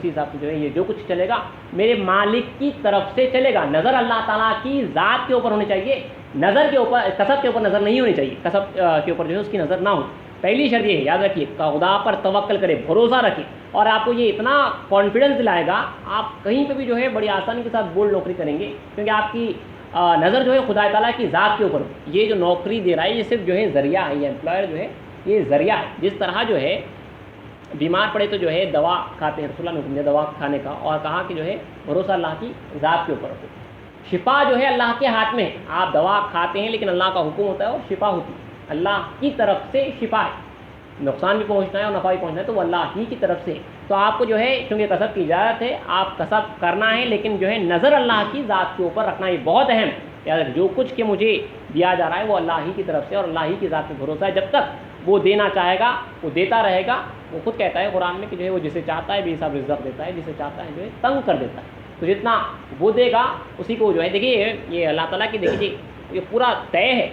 اسی حساب سے جو ہے یہ جو کچھ چلے گا میرے مالک کی طرف سے چلے گا. نظر اللہ تعالیٰ کی ذات کے اوپر ہونی چاہیے, نظر کے اوپر, کسب کے اوپر نظر نہیں ہونی چاہیے, کسب کے اوپر جو ہے اس کی نظر نہ ہو. پہلی شرط یہ ہے, یاد رکھیے, خدا پر توکل کرے, بھروسہ رکھے, اور آپ کو یہ اتنا کانفیڈنس دلائے گا آپ کہیں پہ بھی جو ہے بڑی آسانی کے ساتھ بولڈ نوکری کریں گے, کیونکہ آپ کی نظر جو ہے خدا تعالیٰ کی ذات کے اوپر. یہ جو نوکری دے رہا ہے یہ صرف جو ہے ذریعہ ہے, یہ امپلائر جو ہے یہ ذریعہ ہے. جس طرح جو ہے بیمار پڑے تو جو ہے دوا کھاتے ہیں, رسول اللہ نے حکم دیا دوا کھانے کا, اور کہا کہ جو ہے بھروسہ اللہ کی ذات کے اوپر رکھو. شفا جو ہے اللہ کے ہاتھ میں ہے, آپ دوا کھاتے ہیں لیکن اللہ کا حکم ہوتا ہے اور شفا ہوتی ہے, اللہ کی طرف سے شفا ہے. نقصان بھی پہنچنا ہے اور نفع بھی پہنچنا ہے تو وہ اللہ ہی کی طرف سے. تو آپ کو جو ہے چونکہ کسب کی اجازت ہے, آپ کسب کرنا ہے, لیکن جو ہے نظر اللہ کی ذات کے اوپر رکھنا, یہ بہت اہم ہے. جو کچھ کہ مجھے دیا جا رہا ہے وہ اللہ ہی کی طرف سے اور اللہ ہی کی ذات پہ بھروسہ ہے. جب تک وہ دینا چاہے گا وہ دیتا رہے گا. وہ خود کہتا ہے قرآن میں کہ جو ہے وہ جسے چاہتا ہے بے حساب رزق دیتا ہے, جسے چاہتا ہے جو ہے تنگ کر دیتا ہے. تو جتنا وہ دے گا اسی کو جو ہے, دیکھیے یہ اللہ تعالیٰ کی, دیکھیے یہ پورا طے ہے.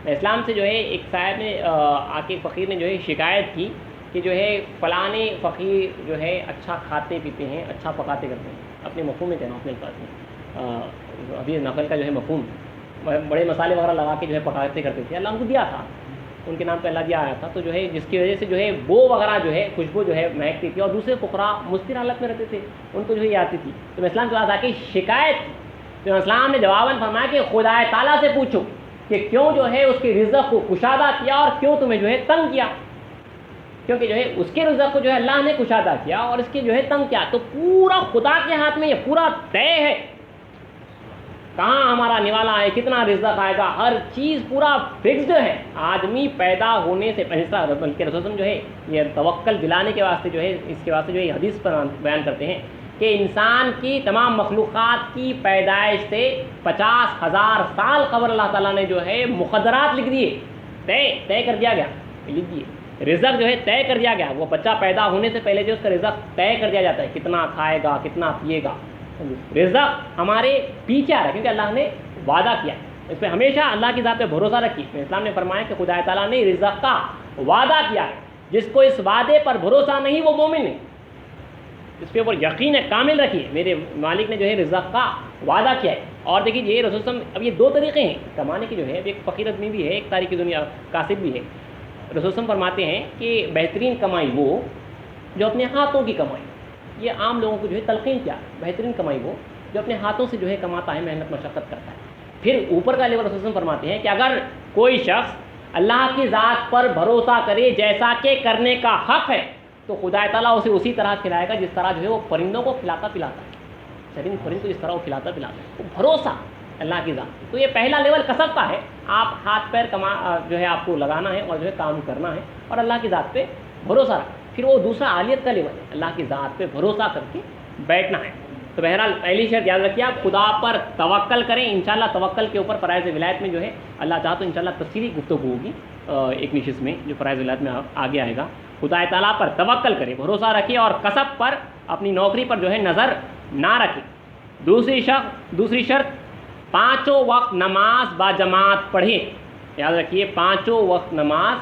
اسلام سے جو ہے ایک صاحب نے آ کے فقیر نے جو ہے شکایت کی کہ جو ہے فلانے فقیر جو ہے اچھا کھاتے پیتے ہیں, اچھا پکاتے کرتے ہیں. اپنے مفہوم میں کہنا اپنے الفاظ میں, ابھی نقل کا جو ہے مفہوم, بڑے مسالے وغیرہ لگا کے جو ہے پکاتے کرتے تھے. اللہ ان کو دیا تھا, ان کے نام پہ اللہ دیا آیا تھا, تو جو ہے جس کی وجہ سے جو ہے بو وغیرہ جو ہے خوشبو جو ہے مہکتی تھی, اور دوسرے فقراء مستر حالت میں رہتے تھے, ان کو جو ہے یہ آتی تھی. تو اسلام کے پاس آ کے شکایت, تو اسلام نے جواباً فرمایا کہ خدا تعالیٰ سے پوچھو کہ کیوں جو ہے اس کے رزق کو کشادہ کیا اور کیوں تمہیں جو ہے تنگ کیا, کیونکہ جو ہے اس کے رزق کو جو ہے اللہ نے کشادہ کیا اور اس کے جو ہے تنگ کیا. تو پورا خدا کے ہاتھ میں یہ پورا طے ہے, کہاں ہمارا نوالا ہے, کتنا رزق آئے گا, ہر چیز پورا فکسڈ ہے. آدمی پیدا ہونے سے پہلے, بلکہ رسول جو ہے یہ توکل دلانے کے واسطے جو ہے, اس کے واسطے جو ہے حدیث پر بیان کرتے ہیں کہ انسان کی تمام مخلوقات کی پیدائش سے 50,000 سال قبل اللہ تعالیٰ نے جو ہے مقدرات لکھ دیے, طے کر دیا گیا. لکھ دیے رزق جو ہے طے کر دیا گیا. وہ بچہ پیدا ہونے سے پہلے جو اس کا رزق طے کر دیا جاتا ہے, کتنا کھائے گا, کتنا پیے گا. رزق ہمارے پیچھے آ رہا ہے کیونکہ اللہ نے وعدہ کیا. اس پہ ہمیشہ اللہ کی ذات پہ بھروسہ رکھیے. اسلام نے فرمایا کہ خدا تعالیٰ نے رزق کا وعدہ کیا ہے, جس کو اس وعدے پر بھروسہ نہیں وہ مومن نہیں. اس پہ اوپر یقین ہے کامل رکھیے, میرے مالک نے جو ہے رزق کا وعدہ کیا ہے. اور دیکھیے یہ رسول صلی اللہ علیہ وسلم, اب یہ دو طریقے ہیں کمانے کے جو ہے, ایک فقیر آدمی بھی ہے, ایک تاریخی دنیا کاسب بھی ہے. رسول صلی اللہ علیہ وسلم فرماتے ہیں کہ بہترین کمائی وہ جو اپنے ہاتھوں کی کمائی. یہ عام لوگوں کو جو ہے تلقین کیا, بہترین کمائی وہ جو اپنے ہاتھوں سے جو ہے کماتا ہے, محنت مشقت کرتا ہے. پھر اوپر کا لیول رسول صلی اللہ علیہ وسلم فرماتے ہیں کہ اگر کوئی شخص اللہ کی ذات پر بھروسہ کرے جیسا کہ کرنے کا حق ہے تو خدا تعالیٰ اسے اسی طرح کھلائے گا جس طرح جو ہے وہ پرندوں کو کھلاتا پلاتا ہے. پرند کو جس طرح وہ کھلاتا پلاتا ہے, بھروسہ اللہ کی ذات. تو یہ پہلا لیول کسب کا ہے, آپ ہاتھ پیر جو ہے آپ کو لگانا ہے اور جو ہے کام کرنا ہے اور اللہ کی ذات پہ بھروسہ رکھنا. پھر وہ دوسرا عالیت کا لیول ہے, اللہ کی ذات پہ بھروسہ کر کے بیٹھنا ہے. تو بہرحال پہلی شرط یاد رکھیے, آپ خدا پر توکل کریں. انشاءاللہ توکل کے اوپر فرائض ولایت میں جو ہے اللہ چاہا تو انشاءاللہ تفصیلی گفتگو ہوگی ایک نشست میں جو فرائض ولایت میں آگے آئے گا. خدا تعالیٰ پر توکل کرے, بھروسہ رکھے اور کسب پر, اپنی نوکری پر جو ہے نظر نہ رکھے. دوسری شرط 5 وقت نماز با جماعت پڑھیں. یاد رکھیے 5 وقت نماز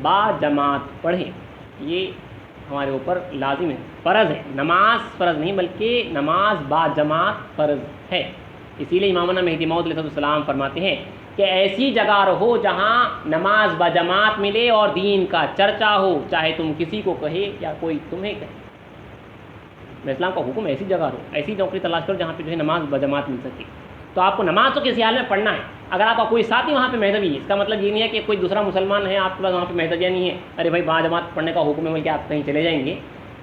با جماعت پڑھیں. یہ ہمارے اوپر لازم ہے, فرض ہے. نماز فرض نہیں بلکہ نماز با جماعت فرض ہے. اسی لیے امامنا مہدی موعود علیہ السلام فرماتے ہیں کہ ایسی جگہ رہو جہاں نماز با جماعت ملے اور دین کا چرچا ہو, چاہے تم کسی کو کہے یا کوئی تمہیں کہے. اسلام کا حکم ایسی جگہ رہو, ایسی نوکری تلاش کرو جہاں پہ جو ہے نماز با جماعت مل سکے. تو آپ کو نماز تو کسی حال میں پڑھنا ہے. اگر آپ کا کوئی ساتھی وہاں پہ مہذبی ہے, اس کا مطلب یہ نہیں ہے کہ کوئی دوسرا مسلمان ہے آپ کے پاس وہاں پہ مہذبیہ نہیں ہے, ارے بھائی با جماعت پڑھنے کا حکم ہے بلکہ آپ کہیں چلے جائیں گے.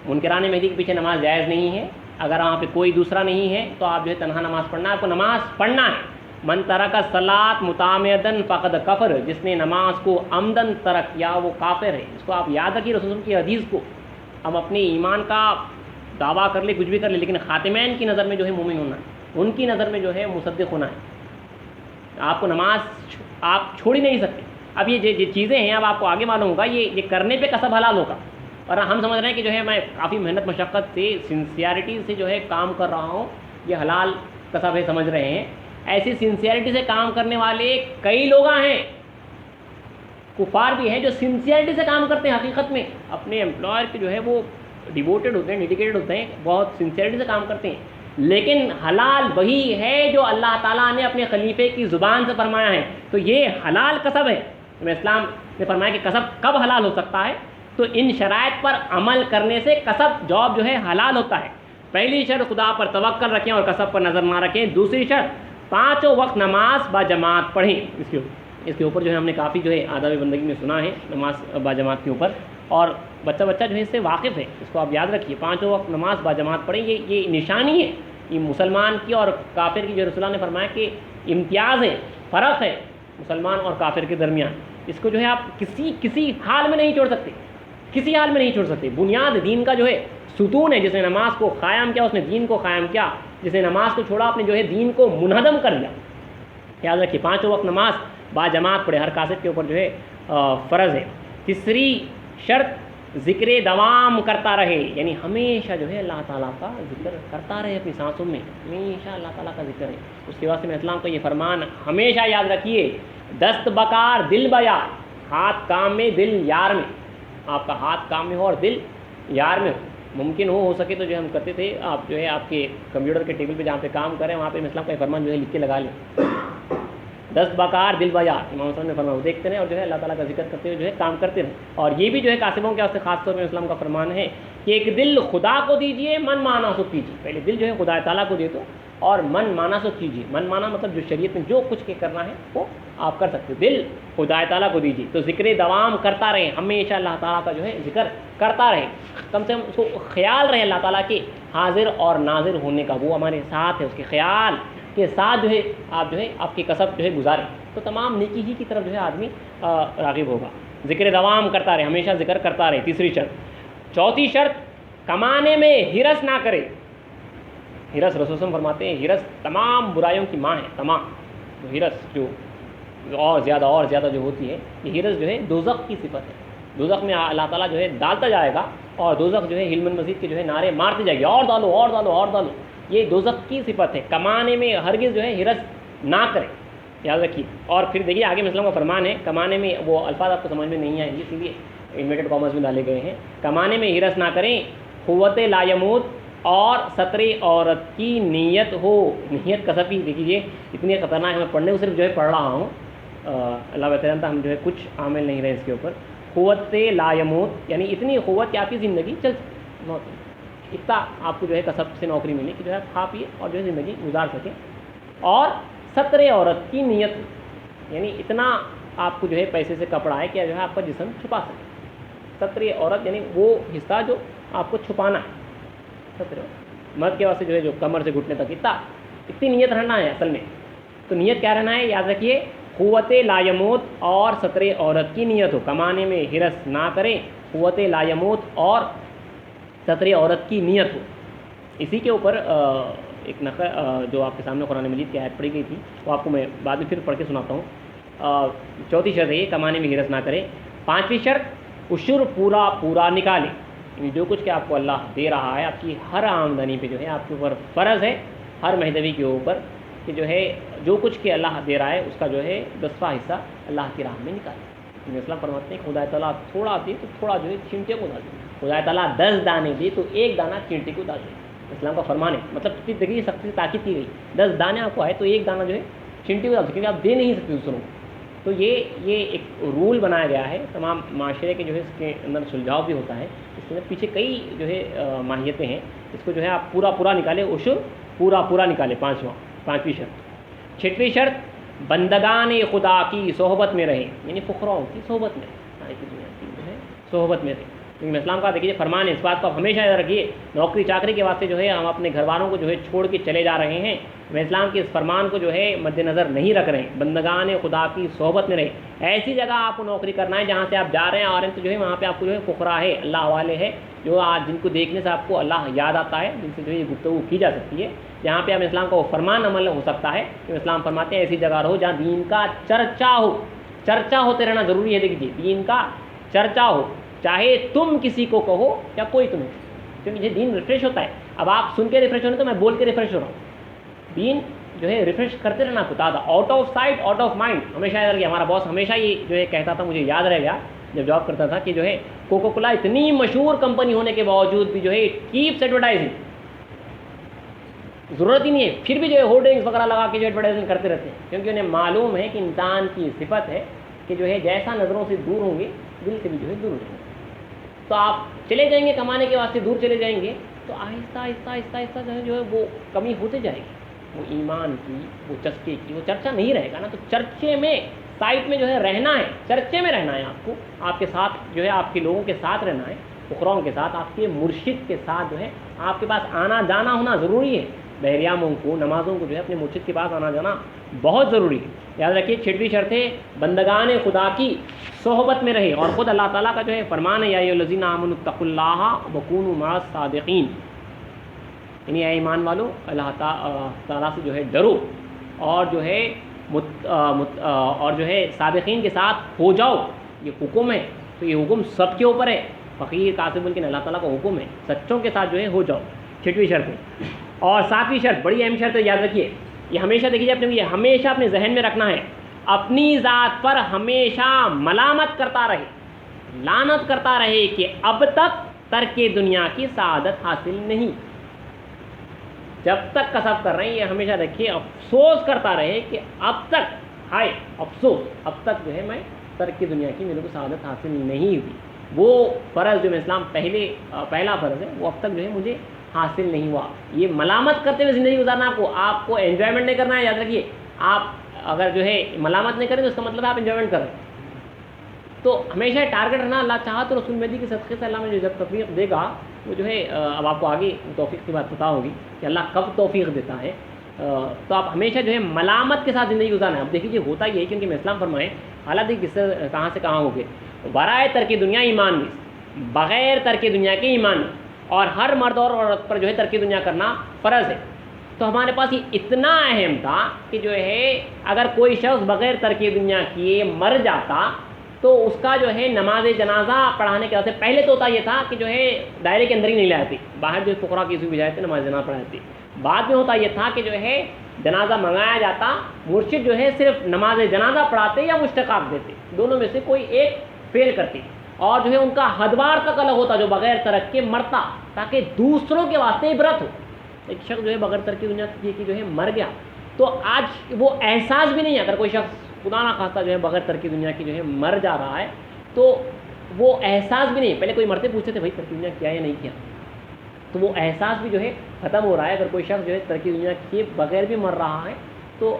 منکران مہدی کے پیچھے نماز جائز نہیں ہے. اگر وہاں پہ کوئی دوسرا نہیں ہے تو آپ جو ہے تنہا نماز پڑھنا ہے. آپ کو نماز پڑھنا ہے. من ترک الصلاۃ متعمداً فقد کفر, جس نے نماز کو عمدن ترک کیا وہ کافر ہے. اس کو آپ یاد رکھیے رسول اللہ کی حدیث کو. ہم اپنے ایمان کا دعویٰ کر لے, کچھ بھی کر لے, لیکن خاتمین کی نظر میں جو ہے مومن ہونا ہے, ان کی نظر میں جو ہے مصدق ہونا ہے. آپ کو نماز آپ چھوڑ ہی نہیں سکتے. اب یہ چیزیں ہیں, اب آپ کو آگے معلوم ہوگا یہ کرنے پہ کسب حلال ہوگا. اور ہم سمجھ رہے ہیں کہ جو ہے میں کافی محنت مشقت سے, سنسیئرٹی سے جو ہے کام کر رہا ہوں, یہ حلال کسب ہے سمجھ رہے ہیں. ایسی سنسیئرٹی سے کام کرنے والے کئی لوگ ہیں, کفار بھی ہیں جو سنسیئرٹی سے کام کرتے ہیں. حقیقت میں اپنے امپلائر کے جو ہے وہ ڈیووٹیڈ ہوتے ہیں, ڈیڈیکیٹڈ ہوتے ہیں, بہت سنسیئرٹی سے کام کرتے ہیں, لیکن حلال وہی ہے جو اللہ تعالیٰ نے اپنے خلیفے کی زبان سے فرمایا ہے. تو یہ حلال کسب ہے. اسلام نے فرمایا کہ کسب کب حلال ہو سکتا ہے, تو ان شرائط پر عمل کرنے سے کسب جاب جو ہے حلال ہوتا ہے. پہلی شرط خدا پر توکل رکھیں اور کسب پر نظر نہ رکھیں. دوسری شرط 5 وقت نماز با جماعت پڑھیں. اس کے اوپر جو ہے ہم نے کافی جو ہے آداب بندگی میں سنا ہے نماز با جماعت کے اوپر, اور بچہ جو ہے اس سے واقف ہے. اس کو آپ یاد رکھیے, 5 وقت نماز با جماعت پڑھیں. یہ نشانی ہے یہ مسلمان کی اور کافر کی, جو رسول اللہ نے فرمایا کہ امتیاز ہے, فرق ہے مسلمان اور کافر کے درمیان. اس کو جو ہے آپ کسی حال میں نہیں چھوڑ سکتے, کسی حال میں نہیں چھوڑ سکتے. بنیاد دین کا جو ہے ستون ہے. جس نے نماز کو قائم کیا اس نے دین کو قائم کیا, جس نے نماز کو چھوڑا اپنے جو ہے دین کو منہدم کر دیا. یاد رکھیے 5 وقت نماز با جماعت پڑھے, ہر قاصد کے اوپر جو ہے فرض ہے. تیسری شرط ذکر دوام کرتا رہے, یعنی ہمیشہ جو ہے اللہ تعالیٰ کا ذکر کرتا رہے اپنی سانسوں میں, ہمیشہ اللہ تعالیٰ کا ذکر ہے. اس کے واسطے میں اسلام کا یہ فرمان ہمیشہ یاد رکھیے, دست بکار دل بیا, ہاتھ کام میں دل یار میں. آپ کا ہاتھ کام میں ہو اور دل یار میں ہو. ممکن ہو سکے تو جو ہم کرتے تھے, آپ جو ہے آپ کے کمپیوٹر کے ٹیبل پہ جہاں پہ کام کریں وہاں پہ اسلام کا یہ فرمان جو ہے لکھ کے لگا لیں, دست بکار دل بیا. امام صاحب نے فرمایا وہ دیکھتے رہیں اور جو ہے اللہ تعالیٰ کا ذکر کرتے ہوئے جو ہے کام کرتے رہیں. اور یہ بھی جو ہے کاسبوں کے واسطے خاص طور پہ اسلام کا فرمان ہے کہ ایک دل خدا کو دیجیے, من مانا سو کیجیے. پہلے دل جو ہے خدا تعالیٰ کو دے دو اور من مانا سو کیجیے. من مانا مطلب جو شریعت میں جو کچھ کرنا ہے وہ آپ کر سکتے ہو. دل خدا تعالیٰ کو دیجیے. تو ذکر دوام کرتا رہیں, ہمیشہ اللہ تعالیٰ کا جو ہے ذکر کرتا رہیں. کم سے کم اس کو خیال رہے اللہ تعالیٰ کے حاضر اور ناظر ہونے کا, وہ ہمارے ساتھ ہے. اس کے خیال کے ساتھ جو ہے آپ جو ہے آپ کی کسب جو ہے گزاریں, تو تمام نیکی ہی کی طرف جو ہے آدمی راغب ہوگا. ذکر دوام کرتا رہے, ہمیشہ ذکر کرتا رہے. تیسری شرط. چوتھی شرط کمانے میں ہرس نہ کرے. ہرس رسول اللہ فرماتے ہیں ہرس تمام برائیوں کی ماں ہے. تمام ہرس جو اور زیادہ جو ہوتی ہے, یہ ہرس جو ہے دوزخ کی صفت ہے. دوزخ میں اللہ تعالیٰ جو ہے ڈالتا جائے گا اور دوزخ جو ہے حلم مزید کے جو ہے نعرے مارتے جائے گی, اور ڈالو اور ڈالو اور ڈالو. یہ دوزخ کی صفت ہے. کمانے میں ہرگز جو ہے ہرس نہ کرے, یاد رکھیے. اور پھر دیکھیے آگے مسلم کا فرمان ہے, کمانے میں وہ الفاظ آپ کو سمجھ میں نہیں آئیں گے اسی لیے انورٹڈ کامرس میں ڈالے گئے ہیں. کمانے میں ہرس نہ کریں, قوت لایموت اور سطر عورت کی نیت ہو. نیت کسب کی دیکھیے اتنی خطرناک ہے, میں پڑھنے کو صرف جو ہے پڑھ رہا ہوں, اللہ بہترین تھا ہم جو ہے کچھ عامل نہیں رہے اس کے اوپر. قوت لایموت یعنی اتنی قوت کہ آپ کی زندگی چل سکے, اتنا آپ کو جو ہے کسب سے نوکری ملی کہ جو ہے کھا پیے اور جو ہے زندگی گزار سکیں. اور سطر عورت کی نیت یعنی اتنا آپ کو جو ہے پیسے سے کپڑا ہے کہ جو ہے آپ کا جسم چھپا سکے. سطر عورت یعنی وہ حصہ جو آپ کو چھپانا ہے. سطر مرد کے واسطے جو ہے جو کمر سے گھٹنے تک اتنی نیت رہنا ہے اصل میں. تو نیت کیا رہنا ہے, یاد رکھیے قوت لایموت اور سطر عورت کی نیت ہو. کمانے میں ہرس نہ کریں, قوت لایموت اور سطر عورت کی نیت ہو. اسی کے اوپر ایک نقل جو آپ کے سامنے قرآن مجید کی آیت پڑھی گئی تھی, وہ آپ کو میں بعد میں پھر پڑھ کے سناتا ہوں. چوتھی شرط ہے یہ, کمانے میں ہرس نہ کریں. پانچویں شرط عشر پورا نکالیں. یعنی جو کچھ کہ آپ کو اللہ دے رہا ہے آپ کی ہر آمدنی پہ جو ہے آپ کے اوپر فرض ہے, ہر مہدوی کے اوپر کہ جو ہے جو کچھ کہ اللہ دے رہا ہے اس کا جو ہے 10واں حصہ اللہ کی راہ میں نکالیں. اسلام فرماتے ہیں خدا تعالیٰ تھوڑا دے تو تھوڑا جو ہے چینٹے کو ڈال دے, خدا تعالیٰ 10 دانے دے تو 1 دانہ چینٹے کو ڈال دے. اسلام کا فرمان ہے, مطلب کتنی دیکھیے سختی سے تاکید کی گئی. 10 دانے آپ کو آئے تو 1 دانہ جو ہے چینٹے کو ڈال دے, کیونکہ آپ دے نہیں سکتے دوسروں کو. تو یہ ایک رول بنایا گیا ہے تمام معاشرے کے جو ہے اس کے اندر سلجھاؤ بھی ہوتا ہے. اس کے اندر پیچھے کئی جو ہے ماہیتیں ہیں. اس کو جو ہے آپ پورا نکالیں, عشر پورا نکالیں. پانچویں شرط. چھٹویں شرط بندگان خدا کی صحبت میں رہیں, یعنی فقراؤں کی صحبت میں, دنیا کی جو ہے صحبت میں رہیں. کیونکہ اسلام کا دیکھیے فرمان ہے, اس بات کو آپ ہمیشہ یاد رکھیے. نوکری چاکری کے واسطے جو ہے ہم اپنے گھر والوں کو جو ہے چھوڑ کے چلے جا رہے ہیں, میں اسلام کے اس فرمان کو جو ہے مد نظر نہیں رکھ رہے ہیں. بندگان خدا کی صحبت میں رہیں. ایسی جگہ آپ کو نوکری کرنا ہے جہاں سے آپ جا رہے ہیں اور تو جو ہے وہاں پہ آپ کو جو ہے فقراء ہے, اللہ والے ہے, جو آج جن کو دیکھنے سے آپ کو اللہ یاد آتا ہے, جن سے جو ہے یہ گفتگو کی جا سکتی ہے, جہاں پہ آپ اسلام کا وہ فرمان عمل ہو سکتا ہے. کہ اسلام فرماتے ہیں ایسی جگہ رہو جہاں دین کا چرچا ہو. چرچا ہوتے رہنا ضروری ہے. دیکھیے دین کا چرچا ہو, چاہے تم کسی کو کہو یا کوئی تمہیں, کیونکہ یہ دین ریفریش ہوتا ہے. اب آپ سن کے ریفریش ہونے تو میں بول کے ریفریش ہو رہا ہوں. دین جو ہے ریفریش کرتے رہنا کو تازہ, out of sight out of mind. ہمیشہ یاد رکھیے, ہمارا باس ہمیشہ یہ جو ہے کہتا تھا, مجھے یاد رہ گیا جب جاب کرتا تھا کہ جو ہے کوکا کولا اتنی مشہور کمپنی ہونے کے باوجود بھی جو ہے کیپس ایڈورٹائزنگ، ضرورت ہی نہیں ہے پھر بھی جو ہے ہولڈنگس وغیرہ لگا کے جو ایڈورٹائزنگ کرتے رہتے ہیں، کیونکہ انہیں معلوم ہے کہ انسان کی صفت ہے کہ جو ہے جیسا نظروں سے دور ہوں گے دل سے بھی جو ہے دور ہوں گے. تو آپ چلے جائیں گے کمانے کے واسطے دور چلے جائیں گے تو آہستہ آہستہ آہستہ آہستہ جو ہے وہ کمی ہوتے جائے گی، وہ ایمان کی، وہ چسکے کی، وہ چرچا نہیں رہے گا نا. تو چرچے میں سائٹ میں جو ہے رہنا ہے، چرچے میں رہنا ہے آپ کو، آپ کے ساتھ جو ہے آپ کے لوگوں کے ساتھ رہنا ہے، فقراؤں کے ساتھ، آپ کے مرشد کے ساتھ جو ہے آپ کے پاس آنا جانا ہونا ضروری ہے. بحریاموں کو، نمازوں کو جو ہے اپنے مرشد کے پاس آنا جانا بہت ضروری ہے. یاد رکھیے 6ویں شرط ہے بندگان خدا کی صحبت میں رہے، اور خود اللہ تعالیٰ کا جو ہے فرمان ہے یا ایھا الذین آمنوا اتقوا اللہ وکونوا مع الصادقین، یعنی اے ایمان والو اللہ تعالیٰ سے جو ہے ڈرو اور جو ہے اور جو ہے صادقین کے ساتھ ہو جاؤ. یہ حکم ہے، تو یہ حکم سب کے اوپر ہے، فقیر کاسب بلکہ اللہ تعالیٰ کا حکم ہے، سچوں کے ساتھ جو ہے ہو جاؤ. 6ویں شرط ہے. اور 7ویں شرط بڑی اہم شرط ہے، یاد رکھیے یہ ہمیشہ دیکھیے اپنے یہ ہمیشہ اپنے ذہن میں رکھنا ہے، اپنی ذات پر ہمیشہ ملامت کرتا رہے، لعنت کرتا رہے کہ اب تک ترک دنیا کی سعادت حاصل نہیں. جب تک کسب کر رہے ہیں یہ ہمیشہ رکھیے، افسوس کرتا رہے کہ اب تک، ہائے افسوس، اب تک جو ہے میں ترک دنیا کی میرے کو سعادت حاصل نہیں ہوئی. وہ فرض جو میں اسلام پہلا فرض ہے وہ اب تک جو ہے مجھے حاصل نہیں ہوا. یہ ملامت کرتے ہوئے زندگی گزارنا آپ کو انجوائمنٹ نہیں کرنا ہے. یاد رکھیے آپ اگر جو ہے ملامت نہیں کریں تو اس کا مطلب ہے آپ انجوائمنٹ کر رہے ہیں. تو ہمیشہ ٹارگٹ رہنا، اللہ چاہا تو رسول مہدی کے صدقے سے اللہ میں جب توفیق دے گا وہ جو ہے اب آپ کو آگے توفیق کی بات پتہ ہوگی کہ اللہ کب توفیق دیتا ہے. تو آپ ہمیشہ جو ہے ملامت کے ساتھ زندگی گزارنا ہے. اب دیکھیے ہوتا یہ ہے کیونکہ میں اسلام فرمائے حالات کس سے کہاں ہو گئے، برائے ترک دنیا ایمان میں، بغیر ترک دنیا کے ایمان میں، اور ہر مرد اور عورت پر جو ہے ترک دنیا کرنا فرض ہے. تو ہمارے پاس یہ اتنا اہم تھا کہ جو ہے اگر کوئی شخص بغیر ترک دنیا کیے مر جاتا تو اس کا جو ہے نماز جنازہ پڑھانے کے واسطے پہلے تو ہوتا یہ تھا کہ جو ہے دائرے کے اندر ہی نہیں لے آتی، باہر جو فقراء کی بھی جائے تھے نماز جنازہ پڑھائی تھی. بعد میں ہوتا یہ تھا کہ جو ہے جنازہ منگایا جاتا، مرشد جو ہے صرف نماز جنازہ پڑھاتے یا مشتقات دیتے، دونوں میں سے کوئی ایک فیل کرتی، اور جو ہے ان کا حدوار تک الگ ہوتا جو بغیر ترک کے مرتا، تاکہ دوسروں کے واسطے عبرت ہو. ایک شخص جو ہے بغیر ترک دنیا کی جو ہے مر گیا تو آج وہ احساس بھی نہیں ہے. اگر کوئی شخص خدا نہ خواستہ جو ہے بغیر ترک دنیا کی جو ہے مر جا رہا ہے تو وہ احساس بھی نہیں. پہلے کوئی مرتے پوچھتے تھے بھائی ترک دنیا کیا یا نہیں کیا، تو وہ احساس بھی جو ہے ختم ہو رہا ہے. اگر کوئی شخص جو ہے ترک دنیا کے بغیر بھی مر رہا ہے تو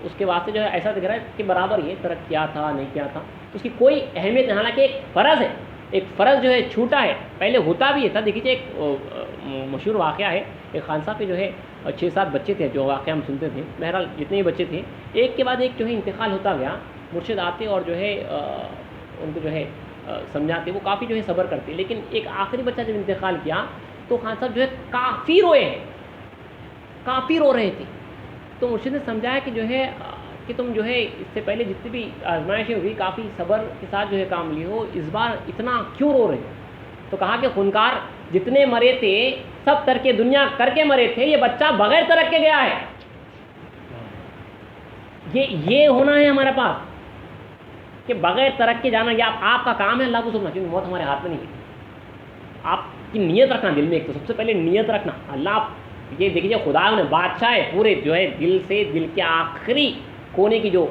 اس کے واسطے جو ہے ایسا دکھ رہا ہے کہ برابر یہ ترک کیا تھا نہیں کیا تھا، اس کی کوئی اہمیت نہیں. حالانکہ ایک فرض ہے، ایک فرض جو ہے چھوٹا ہے، پہلے ہوتا بھی تھا. دیکھیے ایک مشہور واقعہ ہے، ایک خان صاحب کے جو ہے 6-7 بچے تھے، جو واقعہ ہم سنتے تھے. بہرحال جتنے ہی بچے تھے ایک کے بعد ایک جو ہے انتقال ہوتا گیا. مرشد آتے اور جو ہے ان کو جو ہے سمجھاتے، وہ کافی جو ہے صبر کرتے. لیکن ایک آخری بچہ جب انتقال کیا تو خان صاحب جو ہے کافی روئے ہیں، کافی رو رہے تھے. تو مرشد نے سمجھایا کہ جو ہے کہ تم جو ہے اس سے پہلے جتنی بھی آزمائشیں ہوئی کافی صبر کے ساتھ جو ہے کام لی ہو، اس بار اتنا کیوں رو رہے ہو؟ تو کہا کہ خونکار جتنے مرے تھے سب ترک دنیا کر کے مرے تھے، یہ بچہ بغیر ترک کے گیا ہے. یہ ہونا ہے ہمارے پاس کہ بغیر ترک کے جانا. یا آپ کا کام ہے اللہ کو سننا، کیونکہ موت ہمارے ہاتھ میں نہیں ہے. آپ کی نیت رکھنا دل میں، ایک تو سب سے پہلے نیت رکھنا. اللہ یہ دیکھیے خدا نے بادشاہ ہے، پورے جو ہے دل سے، دل کے آخری کونے کی جو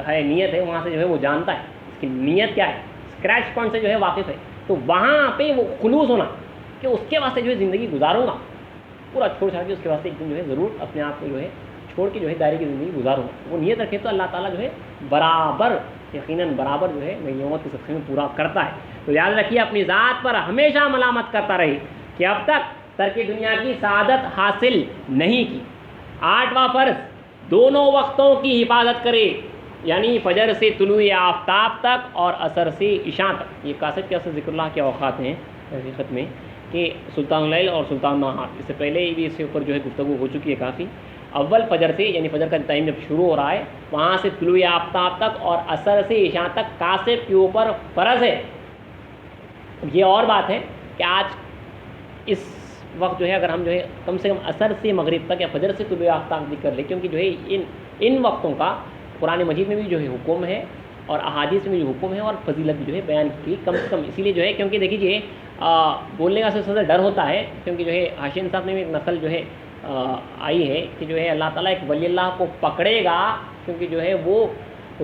ہے نیت ہے وہاں سے جو ہے وہ جانتا ہے اس کی نیت کیا ہے، اسکریچ پوائنٹ سے جو ہے واقف ہے. تو وہاں پہ وہ خلوص ہونا کہ اس کے واسطے جو ہے زندگی گزاروں گا، پورا چھوڑ چھاڑ کے اس کے واسطے ایک دن جو ہے ضرور اپنے آپ کو جو ہے چھوڑ کے جو ہے دائرے کی زندگی گزاروں گا. وہ نیت رکھے تو اللہ تعالیٰ جو ہے برابر، یقیناً برابر جو ہے نیومت کے صدقے میں پورا کرتا ہے. تو یاد رکھیے اپنی ذات پر ہمیشہ ملامت کرتا رہے کہ اب تک ترک دنیا کی سعادت حاصل نہیں کی. 8واں فرض دونوں وقتوں کی حفاظت کرے، یعنی فجر سے طلوع آفتاب تک اور عصر سے عشاء تک. یہ کاسٹ کے اثر ذکر اللہ کے اوقات ہیں حقیقت میں کہ سلطان اللیل اور سلطان النہار. اس سے پہلے بھی اس کے اوپر جو ہے گفتگو ہو چکی ہے کافی. اول فجر سے، یعنی فجر کا ٹائم جب شروع ہو رہا ہے وہاں سے طلوع آفتاب تک اور عصر سے عشاء تک کاسٹ کے اوپر فرض ہے. یہ اور بات ہے کہ آج اس وقت جو ہے اگر ہم جو ہے کم سے کم عصر سے مغرب تک یا فجر سے طلوع آفتاب ذکر لیں، کیونکہ جو ہے ان وقتوں کا قرآن مجید میں بھی جو ہے حکم ہے اور احادیث میں جو حکم ہے اور فضیلت بھی جو ہے بیان کی کم سے کم، اسی لیے جو ہے کیونکہ دیکھیے بولنے کا سب سے زیادہ ڈر ہوتا ہے، کیونکہ جو ہے حاشین صاحب نے بھی ایک نقل جو ہے آئی ہے کہ جو ہے اللہ تعالیٰ ایک ولی اللہ کو پکڑے گا، کیونکہ جو ہے وہ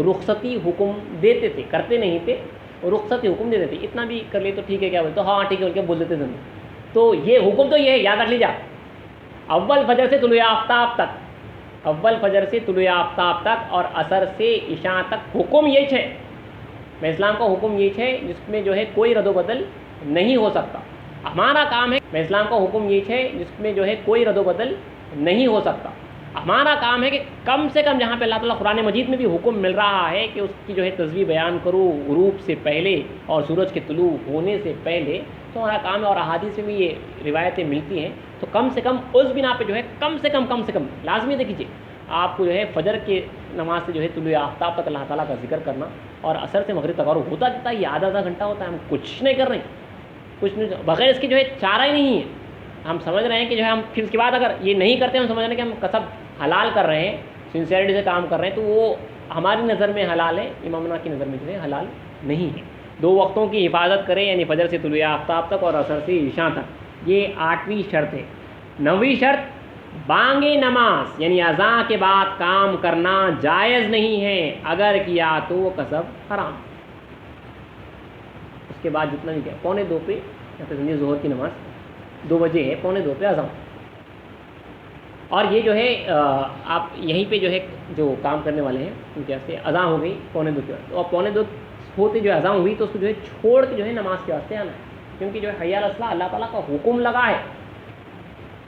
رخصتی حکم دیتے تھے، کرتے نہیں تھے، رخصتی حکم دیتے تھے، اتنا بھی کر لے تو ٹھیک ہے، کیا بولتے ہاں ٹھیک ہے ان کے بول دیتے تھے۔ تو یہ حکم تو یہ ہے، یاد رکھ لیجیے، اول فجر سے طلوع آفتاب تک، اول فجر سے طلوع آفتاب تک اور عصر سے عشاء تک حکم یہ ہے، میں اسلام کا حکم یہ ہے جس میں جو ہے کوئی رد و بدل نہیں ہو سکتا۔ ہمارا کام ہے، میں اسلام کا حکم یہ ہے جس میں جو ہے کوئی رد و بدل نہیں ہو سکتا۔ ہمارا کام ہے کہ کم سے کم جہاں پہ اللہ تعالیٰ قرآن مجید میں بھی حکم مل رہا ہے کہ اس کی جو ہے تصویر بیان کرو غروب سے پہلے اور سورج کے طلوع ہونے سے پہلے، تو ہمارا کام ہے، اور احادیث میں بھی یہ روایتیں ملتی ہیں، تو کم سے کم اس بنا پہ جو ہے کم سے کم لازمی دیکھیے آپ کو جو ہے فجر کے نماز سے جو ہے طلوع آفتاب تک اللہ تعالیٰ کا ذکر کرنا، اور عصر سے مغرب تک، اور ہوتا کتنا یہ آدھا گھنٹہ ہوتا ہے، ہم کچھ نہیں کر رہے ہیں، کچھ نہیں، بغیر اس کے جو ہے چارہ ہی نہیں ہے۔ ہم سمجھ رہے ہیں کہ جو ہے ہم پھر اس کے بعد اگر یہ نہیں کرتے، ہم سمجھ رہے ہیں کہ ہم کسب حلال کر رہے ہیں، سنسیئرٹی سے کام کر رہے ہیں، تو وہ ہماری نظر میں حلال ہے، امامنا کی نظر میں جو ہے حلال نہیں ہے۔ 2 وقتوں کی حفاظت کریں، یعنی فجر سے طلوع آفتاب تک اور عصر سے عشاء تک، یہ 8ویں شرط ہے۔ 9ویں شرط، بانگ نماز یعنی اذان کے بعد کام کرنا جائز نہیں ہے، اگر کیا تو وہ کسب حرام۔ اس کے بعد جتنا بھی کیا 1:45 پہ یا پھر ظہر کی نماز 2 بجے ہے، 1:45 پہ اذان، اور یہ جو ہے آپ یہیں پہ جو ہے جو کام کرنے والے ہیں ان کے واسطے اذان ہو گئی 1:45 کے بعد، اور 1:45 ہوتے جو اذان ہوئی تو اس کو جو ہے چھوڑ کے جو ہے نماز کے واسطے آنا ہے، کیونکہ جو ہے حی علی الصلاۃ اللہ تعالیٰ کا حکم لگا ہے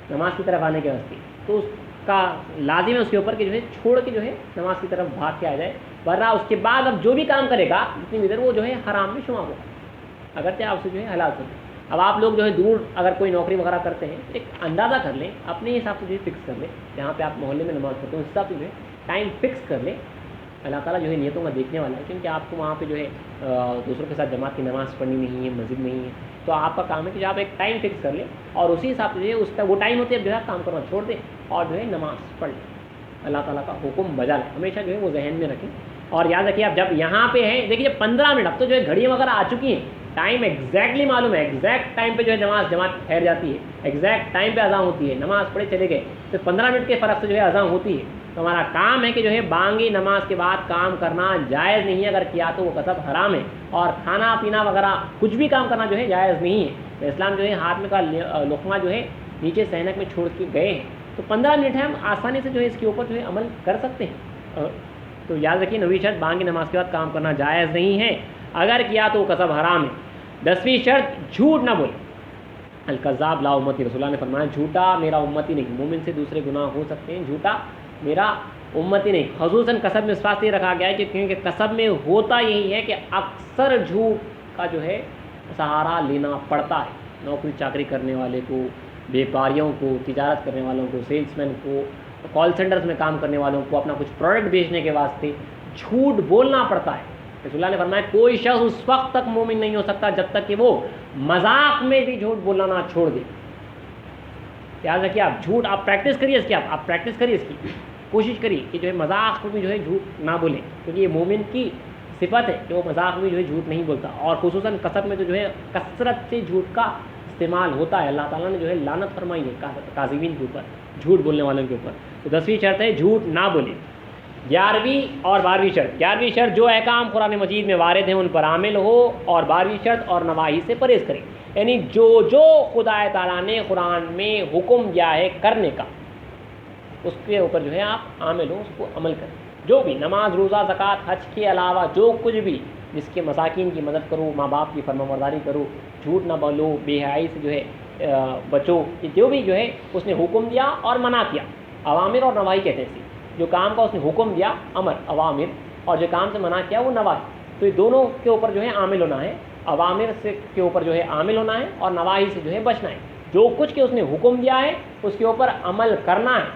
نماز کی طرف آنے کے واسطے، تو اس کا لازم ہے اس کے اوپر کہ جو ہے چھوڑ کے جو ہے نماز کی طرف بھاگ کے آ جائے، ورنہ اس کے بعد اب جو بھی کام کرے گا جتنی بھی دیر وہ جو ہے حرام میں شمار ہوگا، اگرچہ آپ سے جو ہے حلال کریں۔ اب آپ لوگ جو ہے دور اگر کوئی نوکری وغیرہ کرتے ہیں، ایک اندازہ کر لیں، اپنے حساب سے جو ہے فکس کر لیں، جہاں پہ آپ محلے میں نماز پڑھتے ہیں اس حساب سے جو ہے ٹائم فکس کر لیں، اللہ تعالیٰ جو ہے نیتوں کا دیکھنے والا ہے، کیونکہ آپ کو وہاں پہ جو ہے دوسروں کے ساتھ جماعت کی نماز پڑھنی نہیں ہے، مسجد نہیں ہے، تو آپ کا کام ہے کہ جو آپ ایک ٹائم فکس کر لیں اور اسی حساب سے جو ہے اس کا وہ ٹائم ہوتے ہے اب جو ہے کام کرنا چھوڑ دیں اور جو ہے نماز پڑھ لیں، اللہ تعالیٰ کا حکم بجا لیں، ہمیشہ جو ہے وہ ذہن میں رکھیں، اور یاد رکھیے آپ جب یہاں پہ ہیں، دیکھیے 15 منٹ اب تو جو ہے گھڑیاں وغیرہ آ چکی ہیں، ٹائم ایگزیکٹلی معلوم ہے، ایگزیکٹ ٹائم پہ جو ہے جماعت ٹھہر جاتی ہے، ایگزیکٹ ٹائم پہ اذان ہوتی ہے، نماز پڑھے چلے گئے، تو 15 منٹ کے فرق سے جو ہے اذان ہوتی ہے، تو ہمارا کام ہے کہ جو ہے بانگی نماز کے بعد کام کرنا جائز نہیں ہے، اگر کیا تو وہ کسب حرام ہے، اور کھانا پینا وغیرہ کچھ بھی کام کرنا جو ہے جائز نہیں ہے۔ اسلام جو ہے ہاتھ میں کا لقمہ جو ہے نیچے سینک میں چھوڑ کے گئے ہیں، تو 15 منٹ ہے، ہم آسانی سے جو ہے اس کے اوپر جو ہے عمل کر سکتے ہیں، تو یاد رکھیے 9ویں شرط بانگی نماز کے بعد کام کرنا جائز نہیں ہے، اگر کیا تو وہ کسب حرام ہے۔ 10ویں شرط، جھوٹ نہ بولے، الکذاب لا امتی، رسول اللہ نے فرمایا جھوٹا میرا امتی نہیں، مومن سے دوسرے گناہ ہو سکتے ہیں، جھوٹا میرا امتی نہیں، خصوصاً قسم میں اس واسطے رکھا گیا ہے کہ کیونکہ قسم میں ہوتا یہی ہے کہ اکثر جھوٹ کا جو ہے سہارا لینا پڑتا ہے، نوکری چاکری کرنے والے کو، بیپاریوں کو، تجارت کرنے والوں کو، سیلس مین کو، کال سینٹرز میں کام کرنے والوں کو اپنا کچھ پروڈکٹ بیچنے کے واسطے جھوٹ بولنا پڑتا ہے۔ رسول اللہ نے فرمایا کوئی شخص اس وقت تک مومن نہیں ہو سکتا جب تک کہ وہ مذاق میں بھی جھوٹ بولنا نہ چھوڑ دے۔ یاد رکھیے آپ جھوٹ آپ پریکٹس کریے اس کی، آپ پریکٹس کریے اس کی، کوشش کریے کہ جو ہے مذاق میں بھی جو ہے جھوٹ نہ بولیں، کیونکہ یہ مومن کی صفت ہے کہ وہ مذاق میں جو ہے جھوٹ نہیں بولتا، اور خصوصاً قسم میں تو جو ہے کثرت سے جھوٹ کا استعمال ہوتا ہے، اللہ تعالیٰ نے جو ہے لعنت فرمائی ہے کاذبین کے اوپر، جھوٹ بولنے والوں کے اوپر۔ تو 10ویں شرط ہے جھوٹ نہ بولے۔ 11ویں اور 12ویں شرط، 11ویں شرط جو احکام قرآن مجید میں وارد ہیں ان پر عامل ہو، اور 12ویں شرط اور نواہی سے پرہیز کرے، یعنی جو خدا تعالیٰ نے قرآن میں حکم دیا ہے کرنے کا اس کے اوپر جو ہے آپ عامل ہو، اس کو عمل کریں، جو بھی نماز روزہ زکوٰۃ حج کے علاوہ جو کچھ بھی، جس کے مساکین کی مدد کرو، ماں باپ کی فرمانبرداری کرو، جھوٹ نہ بولو، بے حیائی سے جو ہے بچو، جو بھی جو ہے اس نے حکم دیا اور منع کیا، اوامر اور نواہی کہتے ہیں، جو کام کا اس نے حکم دیا امر اوامر، اور جو کام سے منع کیا وہ نواہی، تو یہ دونوں کے اوپر جو ہے عامل ہونا ہے، اوامر سے کے اوپر جو ہے عامل ہونا ہے اور نواہی سے جو ہے بچنا ہے، جو کچھ کہ اس نے حکم دیا ہے اس کے اوپر عمل کرنا ہے،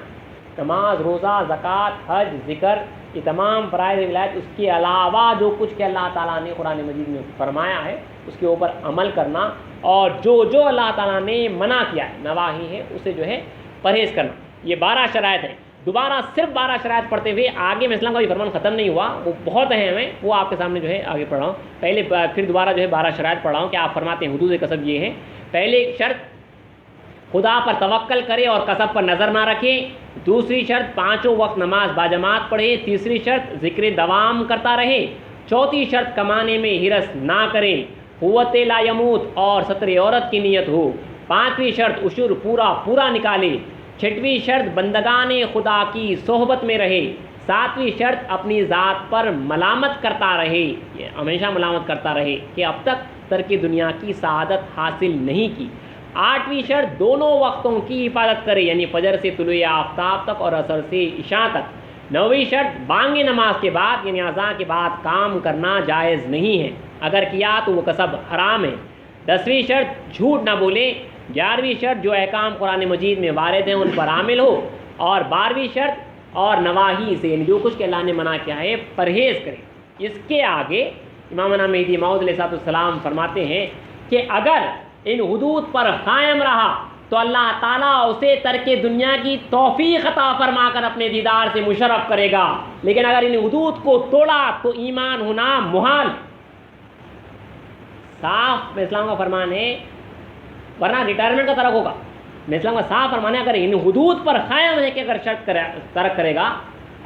نماز روزہ زکوٰۃ حج ذکر یہ تمام فرائض ولایت، اس کے علاوہ جو کچھ کہ اللہ تعالیٰ نے قرآن مجید میں فرمایا ہے اس کے اوپر عمل کرنا، اور جو اللہ تعالیٰ نے منع کیا ہے نواہی ہے اسے جو ہے پرہیز کرنا، یہ 12 شرائط ہیں۔ دوبارہ صرف 12 شرائط پڑھتے ہوئے آگے میں اسلام کا بھی فرمان ختم نہیں ہوا، وہ بہت اہم ہے، وہ آپ کے سامنے جو ہے آگے پڑھ رہا ہوں۔ پہلے پھر دوبارہ جو ہے 12 شرائط پڑھ رہا ہوں کہ آپ فرماتے ہیں حدود قصب یہ ہے۔ پہلے شرط خدا پر توکل کرے اور قصب پر نظر نہ رکھے۔ دوسری شرط 5 وقت نماز باجماعت پڑھے۔ تیسری شرط ذکر دوام کرتا رہے۔ چوتھی شرط کمانے میں ہرس نہ کرے۔ قوت لا یموت اور ستر عورت کی نیت ہو۔ پانچویں شرط عشر پورا نکالے۔ چھٹویں شرط بندگان خدا کی صحبت میں رہے۔ ساتویں شرط اپنی ذات پر ملامت کرتا رہے، ہمیشہ ملامت کرتا رہے کہ اب تک ترک دنیا کی سعادت حاصل نہیں کی۔ آٹھویں شرط دونوں وقتوں کی حفاظت کرے، یعنی فجر سے طلوع آفتاب تک اور عصر سے عشاء تک۔ نویں شرط بانگ نماز کے بعد یعنی اذان کے بعد کام کرنا جائز نہیں ہے، اگر کیا تو وہ کسب حرام ہے۔ 10ویں شرط جھوٹ نہ بولے۔ 11ویں شرط جو احکام قرآن مجید میں وارد ہیں ان پر عامل ہو۔ اور 12ویں شرط اور نواہی سے یعنی جو کچھ کہ اللہ نے منع کیا ہے پرہیز کرے۔ اس کے آگے امامنا مہدی موعود علیہ السلام فرماتے ہیں کہ اگر ان حدود پر قائم رہا تو اللہ تعالیٰ اسے ترک دنیا کی توفیق عطا فرما کر اپنے دیدار سے مشرف کرے گا، لیکن اگر ان حدود کو توڑا تو ایمان ہونا محال۔ صاف اسلام کا فرمان ہے، ورنہ ریٹائرمنٹ کا ترک ہوگا۔ اسلام کا صاف فرمان ہے اگر ان حدود پر قائم رہ کے اگر شرط ترک کرے گا،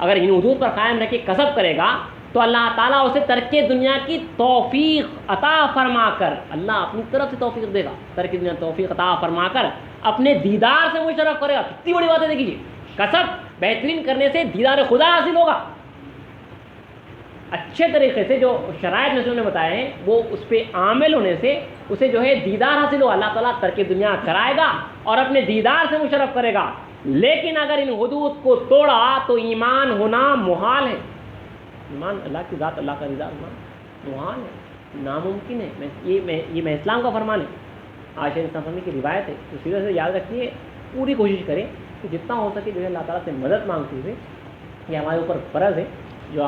اگر ان حدود پر قائم رہ کے کسب کرے گا تو اللہ تعالیٰ اسے ترک دنیا کی توفیق عطا فرما کر، اللہ اپنی طرف سے توفیق دے گا، ترک دنیا توفیق عطا فرما کر اپنے دیدار سے مشرف کرے گا۔ کتنی بڑی بات ہے دیکھیے، کسب بہترین کرنے سے دیدار خدا حاصل ہوگا۔ اچھے طریقے سے جو شرائط میں نے بتائے ہیں وہ اس پہ عامل ہونے سے اسے جو ہے دیدار حاصل ہو، اللہ تعالیٰ ترک دنیا کرائے گا اور اپنے دیدار سے مشرف کرے گا۔ لیکن اگر ان حدود کو توڑا تو ایمان ہونا محال ہے۔ ایمان اللہ کی ذات، اللہ کا رضا ہونا محال ہے، ناممکن ہے۔ یہ اسلام کا فرمان ہے، عائشہ رضی کی روایت ہے۔ تو سیرت سے یاد رکھیے، پوری کوشش کریں کہ جتنا ہو سکے جو ہے اللہ تعالیٰ سے مدد مانگتے ہوئے، یہ ہمارے اوپر فرض ہے، جو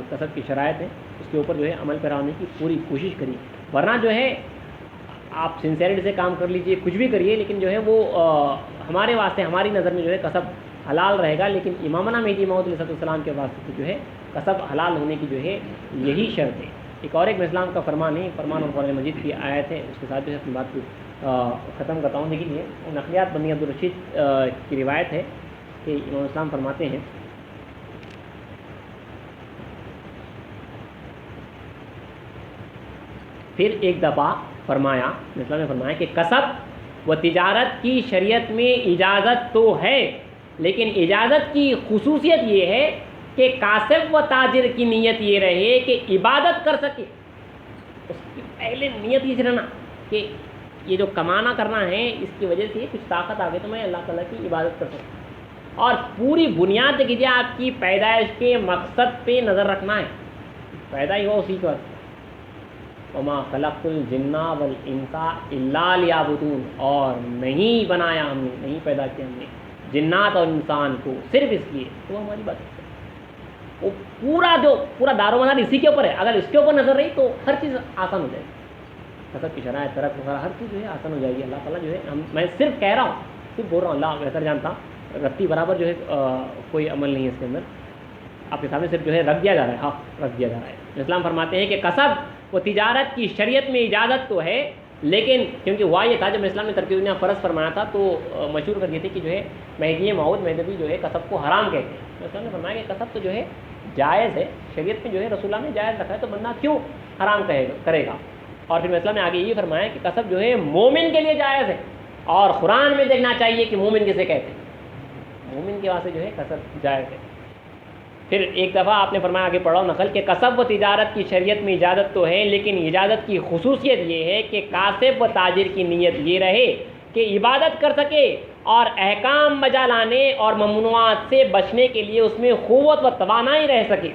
کسب کی شرائط ہیں اس کے اوپر جو ہے عمل پیرا ہونے کی پوری کوشش کریے۔ ورنہ جو ہے آپ سنسیئرٹی سے کام کر لیجئے، کچھ بھی کریے، لیکن جو ہے وہ ہمارے واسطے، ہماری نظر میں جو ہے کسب حلال رہے گا، لیکن امامنا مہدی موعود علیہ السلام کے واسطے جو ہے کسب حلال ہونے کی جو ہے یہی شرط ہے۔ ایک اور اسلام کا فرمان ہے، فرمان اور قرآن مجید کی آیت ہے، اس کے ساتھ جو ہے اپنی بات کو ختم کرتا ہوں۔ دیکھیے نقلیات بنی عبدالرشید کی روایت ہے کہ امام اسلام فرماتے ہیں پھر ایک دفعہ فرمایا، اسلام نے فرمایا کہ کسب و تجارت کی شریعت میں اجازت تو ہے، لیکن اجازت کی خصوصیت یہ ہے کہ کاسب و تاجر کی نیت یہ رہے کہ عبادت کر سکے۔ اس کی پہلے نیت یہ رہنا کہ یہ جو کمانا کرنا ہے اس کی وجہ سے کچھ طاقت آ گئی تو میں اللہ تعالیٰ کی عبادت کر سکوں۔ اور پوری بنیاد دیکھیے آپ کی پیدائش کے مقصد پہ نظر رکھنا ہے، پیدا ہی ہوا اسی کے وقت۔ وما خلقت الجن والانس الا لیعبدون، اور نہیں بنایا ہم نے، نہیں پیدا کیا ہم نے جنات اور انسان کو صرف اس لیے تو ہماری بات ہے۔ وہ پورا دار و مدار اسی کے اوپر ہے، اگر اس کے اوپر نظر رہی تو ہر چیز آسان ہو جائے گی، کسب کی شرائط ترک وغیرہ ہر چیز جو ہے آسان ہو جائے گی۔ اللہ تعالیٰ جو ہے میں صرف کہہ رہا ہوں، صرف بول رہا ہوں، اللہ بہتر جانتا، رتی برابر جو ہے کوئی عمل نہیں ہے اس کے اندر، آپ کے سامنے صرف جو ہے رکھ دیا جا رہا ہے، ہاں رکھ دیا جا رہا ہے۔ اسلام فرماتے ہیں کہ کسب و تجارت کی شریعت میں اجازت تو ہے، لیکن کیونکہ ہوا یہ تھا جب اسلام نے ترک دنیا فرض فرمایا تھا تو مشہور کر دیے تھے کہ جو ہے مہدی موعود مہدوی جو ہے کسب کو حرام کہتے ہیں۔ تو اسلام نے فرمایا کہ کسب تو جو ہے جائز ہے، شریعت میں جو ہے رسول اللہ نے جائز رکھا ہے، تو بندہ کیوں حرام کرے گا۔ اور پھر اسلام نے آگے یہ فرمایا کہ کسب جو ہے مومن کے لیے جائز ہے، اور قرآن میں دیکھنا چاہیے کہ مومن کسے کہتے ہیں، مومن کے واسطے جو ہے کسب جائز ہے۔ پھر ایک دفعہ آپ نے فرمایا، آگے پڑھاؤ نقل، کہ کسب و تجارت کی شریعت میں اجازت تو ہے، لیکن اجازت کی خصوصیت یہ ہے کہ کاسب و تاجر کی نیت یہ رہے کہ عبادت کر سکے اور احکام بجا لانے اور ممنوعات سے بچنے کے لیے اس میں قوت و توانائی رہ سکے۔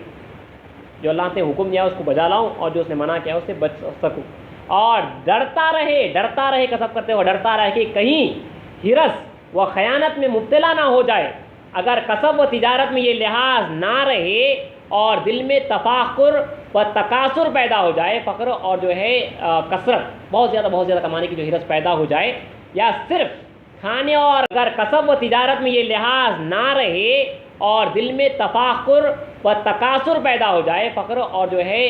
جو اللہ نے حکم دیا اس کو بجا لاؤں، اور جو اس نے منع کیا اس سے بچ سکوں، اور ڈرتا رہے کسب کرتے ہوئے، ڈرتا رہے کہ کہیں ہرس و خیانت میں مبتلا نہ ہو جائے۔ اگر کسب و تجارت میں یہ لحاظ نہ رہے اور دل میں تفاخر و تکاثر پیدا ہو جائے، فخر اور جو ہے کثرت، بہت زیادہ کمانے کی جو ہرس پیدا ہو جائے، یا صرف کھانے، اور اگر کسب و تجارت میں یہ لحاظ نہ رہے اور دل میں تفاخر و تکاثر پیدا ہو جائے، فخر اور جو ہے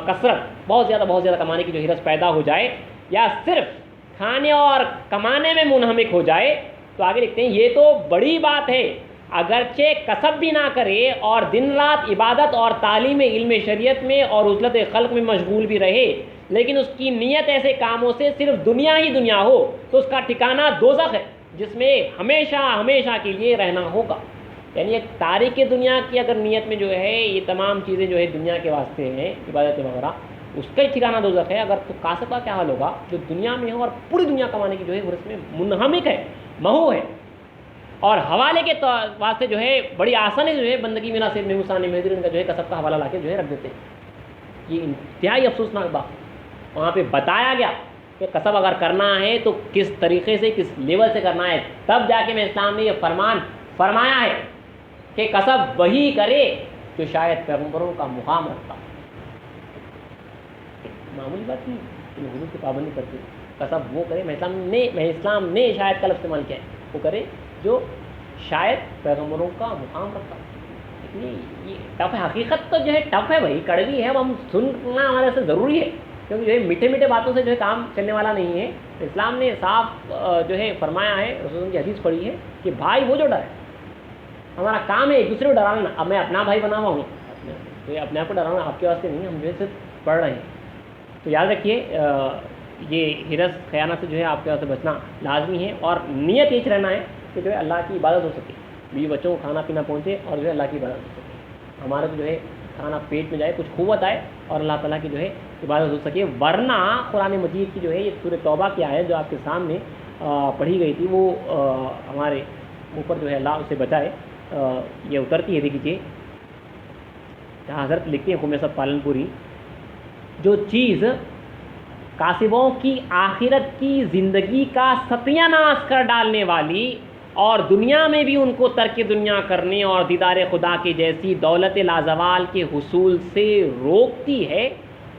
کثرت، بہت زیادہ کمانے کی جو حرص پیدا ہو جائے، یا صرف کھانے اور کمانے میں منہمک ہو جائے، تو آگے لکھتے ہیں یہ تو بڑی بات ہے، اگرچہ کسب بھی نہ کرے اور دن رات عبادت اور تعلیم علم شریعت میں اور عزلت خلق میں مشغول بھی رہے، لیکن اس کی نیت ایسے کاموں سے صرف دنیا ہی دنیا ہو تو اس کا ٹھکانہ دوزخ ہے، جس میں ہمیشہ کے لیے رہنا ہوگا۔ یعنی ایک تاریخ دنیا کی اگر نیت میں جو ہے یہ تمام چیزیں جو ہے دنیا کے واسطے ہیں، عبادت وغیرہ، اس کا ہی ٹھکانہ دوزخ ہے۔ اگر تو کاسب کا کیا حال ہوگا جو دنیا میں ہو اور پوری دنیا کمانے کی جو ہے حرص میں منہمک ہے، مہو ہے، اور حوالے کے واسطے جو ہے بڑی آسانی جو ہے بندگی میرا صرف محسان مہدرین کا جو ہے کسب کا حوالہ لا کے جو ہے رکھ دیتے ہیں۔ یہ انتہائی افسوسناک بات وہاں پہ بتایا گیا کہ کسب اگر کرنا ہے تو کس طریقے سے، کس لیول سے کرنا ہے، تب جا کے میں اسلام نے یہ فرمان فرمایا ہے کہ کسب وہی کرے جو شاید پیغمبروں کا مقام رکھتا۔ معمولی بات نہیں کہ حضور کی پابندی کرتے، کسب وہ کرے، میں اسلام نے شاید کا لفظ استعمال کیا ہے، وہ کرے جو شاید پیغمبروں کا مقام رکھتا۔ یہ ٹف ہے، حقیقت تو جو ہے ٹف ہے بھائی، کڑوی ہے، ہم سننا ہمارے سے ضروری ہے، کیونکہ جو ہے میٹھے باتوں سے جو ہے کام چلنے والا نہیں ہے۔ اسلام نے صاف جو ہے فرمایا ہے، رسول کی حدیث پڑھی ہے کہ بھائی وہ جو ڈرے، ہمارا کام ہے ایک دوسرے کو ڈرانا۔ اب میں اپنا بھائی بنا ہوا ہوں تو اپنے آپ کو ڈرانا آپ کے واسطے نہیں، ہم جو ہے صرف پڑھ رہے ہیں۔ تو یاد رکھیے یہ حرص خیانت سے جو ہے آپ کے واسطے بچنا لازمی ہے، اور نیت یہ رہنا ہے کہ جو ہے اللہ کی عبادت ہو سکے، بیوی بچوں کو کھانا پینا پہنچے اور جو ہے اللہ کی عبادت ہو سکے، ہمارا تو جو ہے کھانا پیٹ میں جائے، کچھ قوت آئے اور اللہ تعالیٰ کی جو ہے عبادت ہو سکے۔ ورنہ قرآن مجید کی جو ہے یہ سورہ توبہ کی آیت جو آپ کے سامنے پڑھی گئی تھی، وہ ہمارے اوپر جو ہے اللہ اسے بچائے، یہ اترتی ہے، دیکھیے جہاں حضرت لکھتے ہیں خمیر صاحب پالن پوری، جو چیز کاسبوں کی آخرت کی زندگی کا ستیہ ناش کر ڈالنے والی اور دنیا میں بھی ان کو ترک دنیا کرنے اور دیدار خدا کے جیسی دولت لازوال کے حصول سے روکتی ہے،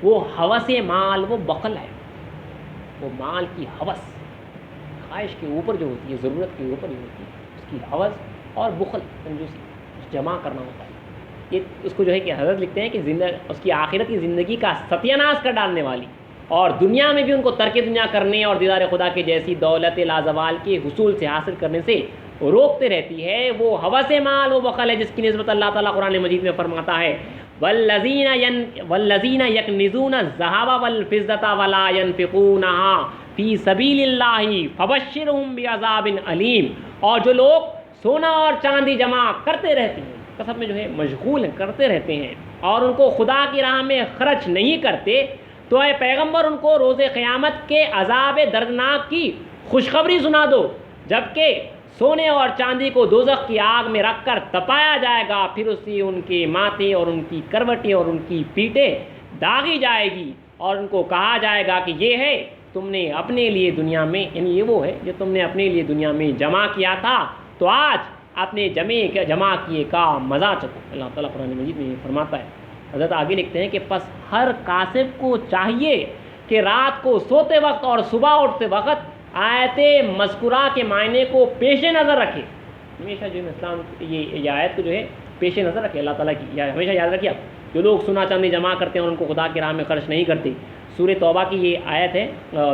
وہ ہوس مال، وہ بخل ہے، وہ مال کی ہوس، خواہش کے اوپر جو ہوتی ہے، ضرورت کے اوپر جو ہوتی ہے، اس کی ہوس اور بخل، کنجوسی، جمع کرنا ہوتا ہے۔ یہ اس کو جو ہے کہ حضرت لکھتے ہیں کہ اس کی آخرت کی زندگی کا ستیہ ناش کر ڈالنے والی اور دنیا میں بھی ان کو ترک دنیا کرنے اور دیدار خدا کے جیسی دولت لازوال کے حصول سے حاصل کرنے سے روکتے رہتی ہے، وہ ہوس مال، وہ بخل ہے، جس کی نسبت اللہ تعالیٰ قرآن مجید میں فرماتا ہے والذین یکنزون الذھب والفضة ولا ينفقونها فی سبیل اللہ فبشرہم بعذاب علیم۔ اور جو لوگ سونا اور چاندی جمع کرتے رہتے ہیں، کسب میں جو ہے مشغول ہیں، کرتے رہتے ہیں، اور ان کو خدا کی راہ میں خرچ نہیں کرتے، تو اے پیغمبر ان کو روز قیامت کے عذاب دردناک کی خوشخبری سنا دو، جبکہ سونے اور چاندی کو دوزخ کی آگ میں رکھ کر تپایا جائے گا، پھر اسی ان کے ماتھے اور ان کی کروٹیں اور ان کی پیٹیں داغی جائے گی، اور ان کو کہا جائے گا کہ یہ ہے تم نے اپنے لیے دنیا میں، یعنی یہ وہ ہے جو تم نے اپنے لیے دنیا میں جمع کیا تھا، تو آج اپنے جمع کیے کا مزہ چکو۔ اللہ تعالیٰ قرآن مجید میں یہ فرماتا ہے۔ حضرت آگے لکھتے ہیں کہ پس ہر کاسب کو چاہیے کہ رات کو سوتے وقت اور صبح اٹھتے وقت آیت مذکورہ کے معنی کو پیش نظر رکھے۔ ہمیشہ جو ہے اسلام یہ آیت کو جو ہے پیش نظر رکھے اللہ تعالیٰ کی، یا ہمیشہ یاد رکھیے آپ، جو لوگ سونا چاندی جمع کرتے ہیں اور ان کو خدا کی راہ میں خرچ نہیں کرتے۔ سورہ توبہ کی یہ آیت ہے،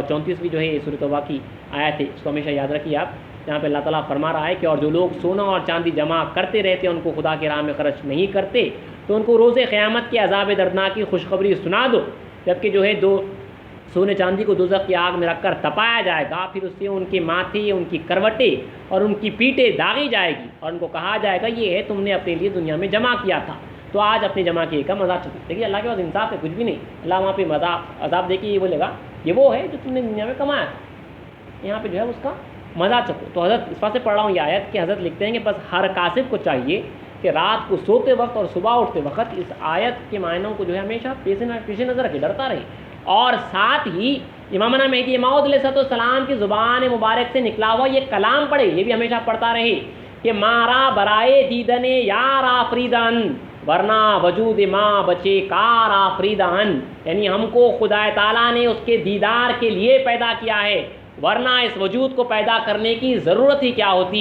34ویں جو ہے یہ سورہ توبہ کی آیت ہے، اس کو ہمیشہ یاد رکھیے آپ، جہاں پہ اللہ تعالیٰ فرما رہا ہے کہ اور جو لوگ سونا اور چاندی جمع کرتے رہتے ہیں، ان کو خدا کی راہ میں خرچ نہیں کرتے، تو ان کو روز قیامت کے عذاب دردناک کی خوشخبری سنا دو، جبکہ جو ہے سونے چاندی کو دوزخ کی آگ میں رکھ کر تپایا جائے گا، پھر اس سے ان کے ماتھے، ان کی کروٹیں اور ان کی پیٹیں داغی جائے گی، اور ان کو کہا جائے گا یہ ہے تم نے اپنے لیے دنیا میں جمع کیا تھا، تو آج اپنے جمع کیے کا مزہ چکو۔ دیکھیے اللہ کے پاس انصاف ہے، کچھ بھی نہیں، اللہ وہاں پہ عذاب دے کے یہ بولے گا یہ وہ ہے جو تم نے دنیا میں کمایا تھا، یہاں پہ جو ہے اس کا مزہ چکو۔ تو حضرت اس بات سے پڑھ رہا ہوں یہ آیت کہ حضرت لکھتے ہیں کہ بس ہر کاسب کو چاہیے کہ رات کو سوتے وقت اور صبح اٹھتے وقت اس آیت کے معنوں کو جو ہے ہمیشہ پیش نظر رکھے، ڈرتا رہے، اور ساتھ ہی امامنا مہدی موعود علیہ السلام کی زبان مبارک سے نکلا ہوا یہ کلام پڑھے، یہ بھی ہمیشہ پڑھتا رہے کہ مارا برائے دیدن یار آفریدن ورنہ وجود ماں بچے کار آفریدن، یعنی ہم کو خدا تعالیٰ نے اس کے دیدار کے لیے پیدا کیا ہے، ورنہ اس وجود کو پیدا کرنے کی ضرورت ہی کیا ہوتی،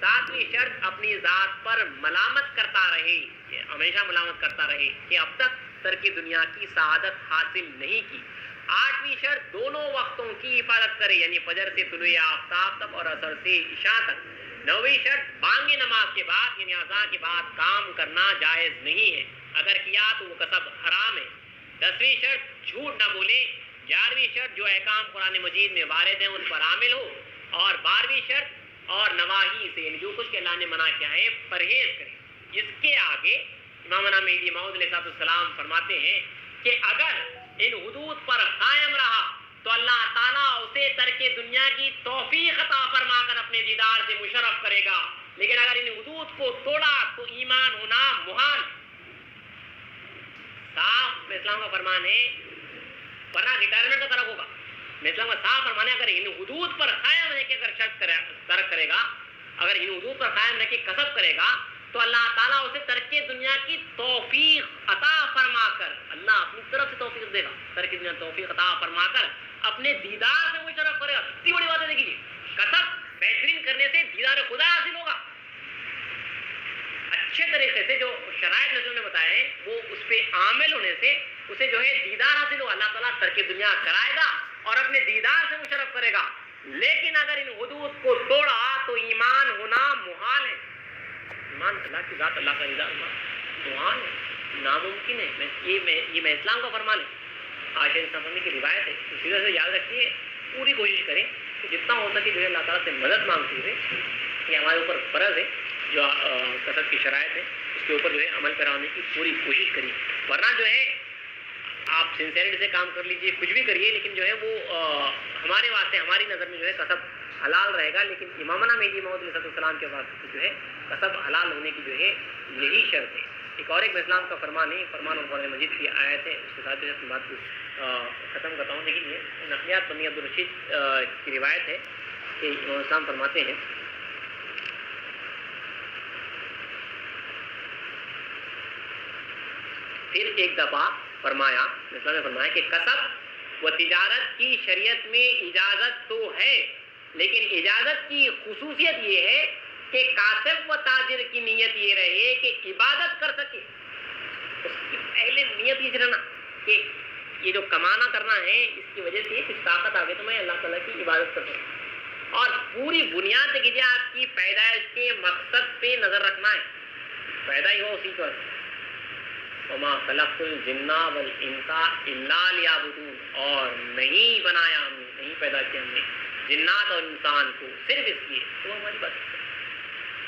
7ویں شرط اپنی ذات پر ملامت کرتا رہے، ہمیشہ ملامت کرتا رہے کہ اب تک ترک دنیا کی سعادت حاصل نہیں کی۔ 8ویں شرط دونوں وقتوں کی حفاظت کرے، یعنی فجر سے طلوع آفتاب تک اور عصر سے عشاء تک۔ 9ویں شرط بانگ نماز کے بعد یعنی اذان کے بعد کام کرنا جائز نہیں ہے، اگر کیا تو وہ کسب حرام ہے۔ 10ویں شرط جھوٹ نہ بولے۔ 11ویں شرط جو احکام قرآن مجید میں وارد ہیں ان پر عامل ہو، اور 12ویں شرط اور نواہی سے یعنی جو کچھ کہ اللہ نے منع کیا ہے پرہیز کرے۔ اس کے آگے امامنا مہدی موعود علیہ السلام فرماتے ہیں کہ اگر ان حدود پر قائم رہا تو اللہ تعالیٰ اسے ترک دنیا کی توفیق عطا فرما کر اپنے دیدار سے مشرف کرے گا، لیکن اگر ان حدود کو توڑا تو ایمان ہونا محال۔ صاف اسلام کا فرمان ہے، ورنہ ریٹائرمنٹ کا طرف ہوگا۔ اسلام کا صاف فرمان ہے اگر ان حدود پر قائم رہ کے اگر شرط ترک کرے گا، اگر ان حدود پر قائم رہ کے کسب کرے گا تو اللہ تعالیٰ اسے ترک دنیا کی توفیق عطا فرما کر، اللہ اپنی طرف سے توفیق دے گا، ترک دنیا توفیق عطا فرما کر اپنے دیدار سے مشرف کرے گا۔ کتنی بڑی بات ہے دیکھیے، کسب بہترین کرنے سے دیدار خدا حاصل ہوگا۔ اچھے طریقے سے جو شرائط رسول نے بتائے ہیں وہ اس پہ عامل ہونے سے اسے جو ہے دیدار حاصل ہو، اللہ تعالیٰ ترک دنیا کرائے گا اور اپنے دیدار سے مشرف کرے گا۔ لیکن اگر ان حدود کو توڑا تو ایمان ہونا محال ہے۔ ایمان اللہ کی ذات، اللہ کا رضا محال ہے، ناممکن ہے۔ یہ میں اسلام کا فرمان ہے، عائشہ صفانی کی روایت ہے، اسی وجہ سے یاد رکھیے، پوری کوشش کریں کہ جتنا ہو سکے جو ہے اللہ تعالیٰ سے مدد مانگتے ہوئے، یہ ہمارے اوپر فرض ہے، جو کسب کی شرائط ہے اس کے اوپر جو ہے عمل پیرا ہونے کی پوری کوشش کریے۔ ورنہ جو ہے آپ سنسیئرٹی سے کام کر لیجئے، کچھ بھی کریے، لیکن جو ہے وہ ہمارے واسطے، ہماری نظر میں جو ہے کسب حلال رہے گا، لیکن امامنا مہدی موعود علیہ السلام کے واسطے جو ہے کسب حلال ہونے کی جو ہے یہی شرط ہے۔ ایک اسلام کا فرمان ہے، فرمان قرآن مجید کی آیت ہے، اس کے ساتھ جو ہے اپنی بات کو ختم کرتا ہوں۔ لیکن یہ نقلیات بنی عبدالرشید کی روایت ہے کہ امام اسلام فرماتے ہیں پھر ایک دفعہ فرمایا، اسلام نے فرمایا کہ کسب و تجارت کی شریعت میں اجازت تو ہے، لیکن اجازت کی خصوصیت یہ ہے کہ کاسب و تاجر کی نیت یہ رہے کہ عبادت کر سکے۔ اس کی پہلے نیت یہ رہنا کہ یہ جو کمانا کرنا ہے اس کی وجہ سے کچھ طاقت آ گئی تو میں اللہ تعالیٰ کی عبادت کر سکوں، اور پوری بنیاد دیکھیے آپ کی پیدائش کے مقصد پہ نظر رکھنا ہے، پیدا ہی ہو اسی پر وما خلقت الجن والانس الا لیعبدون، اور نہیں بنایا ہم نے، نہیں پیدا کیا ہم نے جنات اور انسان کو صرف اس لیے تو ہماری بات ہے۔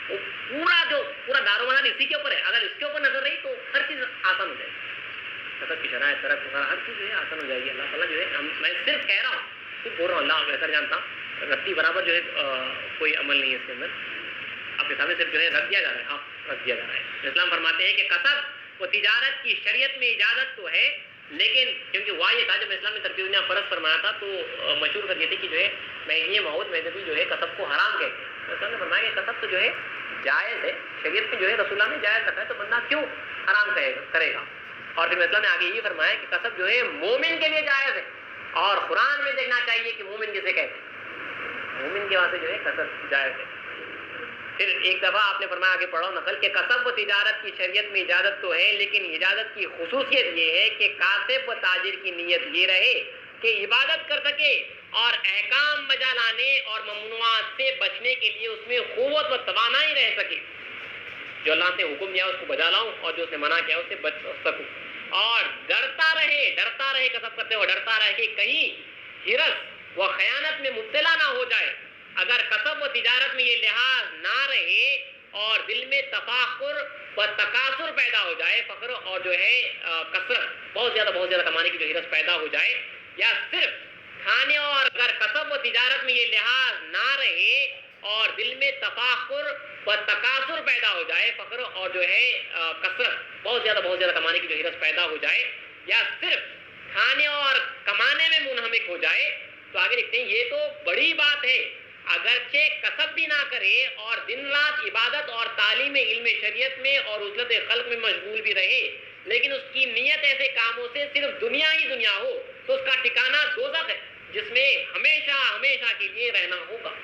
وہ پورا دار و مدار اسی کے اوپر ہے، اگر اس کے اوپر نظر رہی تو ہر چیز آسان ہو جائے گی، کسب کی شرائط ترک وغیرہ ہر چیز جو ہے آسان ہو جائے گی۔ اللہ تعالیٰ جو ہے میں صرف کہہ رہا ہوں، صرف بول رہا ہوں، اللہ بہتر جانتا ہوں، رتی برابر جو ہے کوئی عمل نہیں ہے اس کے اندر، آپ کے سامنے صرف جو ہے رکھ دیا جا رہا ہے، ہاں رکھ دیا جا رہا ہے۔ اسلام فرماتے ہیں کہ کسب و تجارت کی شریعت میں اجازت تو ہے، لیکن کیونکہ ہوا یہ تھا جب اسلام نے ترک دنیا فرض فرمایا تھا تو مشہور کر یہ تھی کہ جو ہے مہدی موعود مہدوی جو ہے کسب کو حرام کہتے ہیں۔ اسلام نے فرمایا کہ کسب تو جو ہے جائز ہے، شریعت میں جو ہے رسول اللہ نے جائز رکھا ہے، تو بندہ کیوں حرام کرے گا؟ اور پھر اسلام نے آگے یہ فرمایا کہ کسب جو ہے مومن کے لیے جائز ہے، اور قرآن میں دیکھنا چاہیے کہ مومن کسے کہتے ہیں، مومن کے واسطے جو ہے کسب جائز ہے۔ پھر ایک دفعہ آپ نے فرمایا آگے پڑھو نقل کہ کسب و تجارت کی شریعت میں اجازت تو ہے، لیکن اجازت کی خصوصیت یہ ہے کہ کاسب و تاجر کی نیت یہ رہے کہ عبادت کر سکے اور احکام بجا لانے اور ممنوعات سے بچنے کے لیے اس میں قوت و توانائی رہ سکے، جو اللہ نے حکم دیا اس کو بجا لاؤں اور جو اس نے منع کیا اس سے بچ سکوں، اور ڈرتا رہے کسب کرتے ہوئے ڈرتا رہے کہ کہیں ہرس و خیانت میں مبتلا نہ ہو جائے۔ اگر کسب و تجارت میں یہ لحاظ نہ رہے اور دل میں تفاخر و تکاثر پیدا ہو جائے، فخر اور جو ہے کثرت، بہت زیادہ کمانے کی جو ہرس پیدا ہو جائے، یا صرف کھانے، اور اگر کسب و تجارت میں یہ لحاظ نہ رہے اور دل میں تفاخر و تکاثر پیدا ہو جائے، فخر اور جو ہے کثرت، بہت زیادہ کمانے کی جو ہرس پیدا ہو جائے، یا صرف کھانے اور کمانے میں منہمک ہو جائے، تو آگے لکھتے ہیں یہ تو بڑی بات ہے، اگرچہ کسب بھی نہ کرے اور دن رات عبادت اور تعلیم علم شریعت میں اور اصلت خلق میں مشغول بھی رہے، لیکن اس کی نیت ایسے کاموں سے صرف دنیا ہی دنیا ہو تو اس کا ٹھکانہ دوزخ ہے، جس میں ہمیشہ کے لیے رہنا ہوگا۔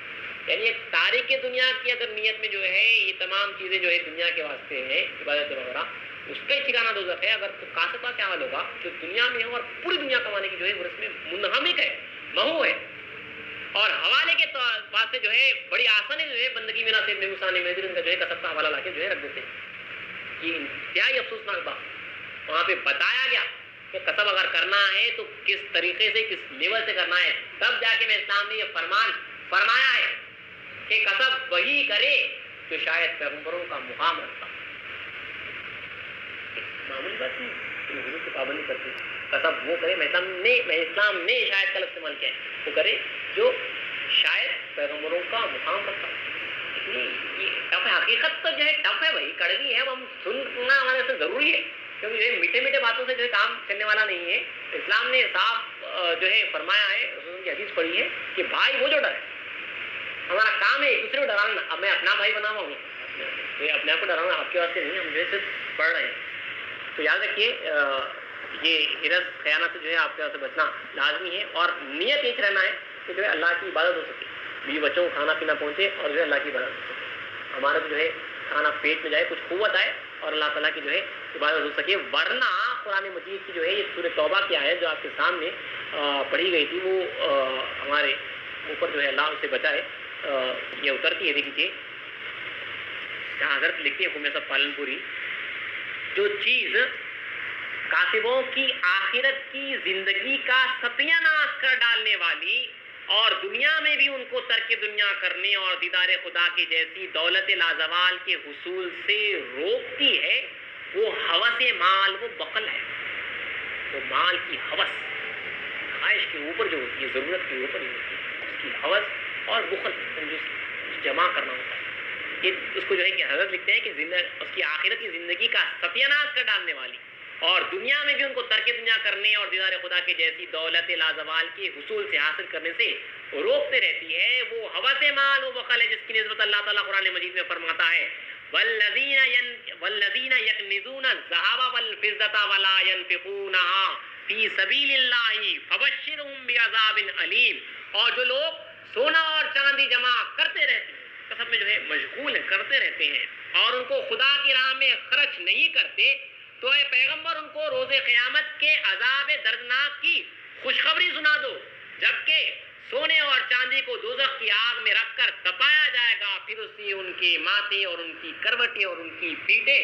یعنی ایک تاریخ دنیا کی اگر نیت میں جو ہے یہ تمام چیزیں جو ہے دنیا کے واسطے ہیں، عبادت وغیرہ، اس کا ہی ٹھکانہ دوزخ ہے. اگر تو کاسب کا کیا حال ہوگا جو دنیا میں ہو اور پوری دنیا کمانے کی جو ہے وہ اس میں منہمک ہے، مہو ہے، اور حوالے کے واسطے جو ہے بڑی آسانی جو ہے بندگی میں نصیب میں غصہ نہیں ان کا جو ہے کسب کا حوالہ لا کے جو ہے رکھ دیتے ہیں. یہ انتہائی افسوسناک بات وہاں پہ بتایا گیا کہ کسب اگر کرنا ہے تو کس طریقے سے کس لیول سے کرنا ہے. تب جا کے میں اسلام نے یہ فرمان فرمایا ہے کہ کسب وہی کرے جو شاید پیغمبروں کا مقام رکھتا. معمولی بات نہیں کہ حضور کی پابندی کرتے کسب وہ کرے. میں اسلام نے شاید کا لفظ استعمال کیا ہے، وہ کرے جو شاید پیغمبروں کا مقام رکھتا. یہ ٹف ہے، حقیقت تو جو ہے ٹف ہے بھائی، کڑوی ہے، ہم سننا ہمارے سے ضروری ہے کیونکہ جو ہے میٹھے میٹھے باتوں سے جو ہے کام چلنے والا نہیں ہے. اسلام نے صاف جو ہے فرمایا ہے، رسول کی حدیث پڑھی ہے کہ بھائی وہ جو ڈرے، ہمارا کام ہے ایک دوسرے کو ڈرانا. اب میں اپنا بھائی بنا ہوا ہوں، اپنے آپ کو ڈرانا آپ کے واسطے نہیں، ہم جو ہے صرف پڑھ رہے ہیں. تو یاد رکھیے یہ حرص خیانت سے جو ہے آپ کے واسطے بچنا لازمی ہے، اور نیت یہ رہنا ہے کہ جو ہے اللہ کی عبادت ہو سکے، بیوی بچوں کو کھانا پینا پہنچے اور جو ہے اللہ کی عبادت ہو سکے. ہمارا جو ہے کھانا پیٹ میں جائے، کچھ قوت آئے اور اللہ تعالیٰ کی جو ہے عبادت ہو سکے. ورنہ قرآن مجید کی جو ہے یہ سورہ توبہ کی آیت جو آپ کے سامنے پڑھی گئی تھی وہ ہمارے اوپر جو ہے اللہ اسے بچائے یہ اترتی ہے. دیکھیے جہاں حضرت لکھتے ہیں حکم سب پالن پوری، جو چیز کاسبوں کی آخرت کی زندگی کا ستیہ ناش کر ڈالنے والی اور دنیا میں بھی ان کو ترک دنیا کرنے اور دیدار خدا کی جیسی دولت لازوال کے حصول سے روکتی ہے، وہ ہوس مال، وہ بخل ہے. وہ مال کی ہوس خواہش کے اوپر جو ہوتی ہے، ضرورت کے اوپر جو ہوتی ہے، اس کی ہوس اور بخل کنجوسی جمع کرنا ہوتا ہے. یہ اس کو جو ہے کہ حضرت لکھتے ہیں کہ اس کی آخرت کی زندگی کا ستیہ ناش کر ڈالنے والی اور دنیا میں بھی ان کو ترک دنیا کرنے اور دیدار خدا کے جیسی دولت لازوال کے حصول سے حاصل کرنے سے روکتے رہتی ہے، وہ ہوس مال، وہ بخل ہے، جس کی نسبت اللہ تعالیٰ قرآن مجید میں فرماتا ہے والذین یکنزون الذھب والفضة ولا ينفقونها فی سبیل اللہ فبشرهم بعذاب علیم. اور جو لوگ سونا اور چاندی جمع کرتے رہتے ہیں، کسب میں جو ہے مشغول ہیں، کرتے رہتے ہیں، اور ان کو خدا کی راہ میں خرچ نہیں کرتے، تو اے پیغمبر ان کو روز قیامت کے عذاب دردناک کی خوشخبری سنا دو. جبکہ سونے اور چاندی کو دوزخ کی آگ میں رکھ کر تپایا جائے گا، پھر اس سے ان کے ماتھے اور ان کی کروٹیں اور ان کی پیٹیں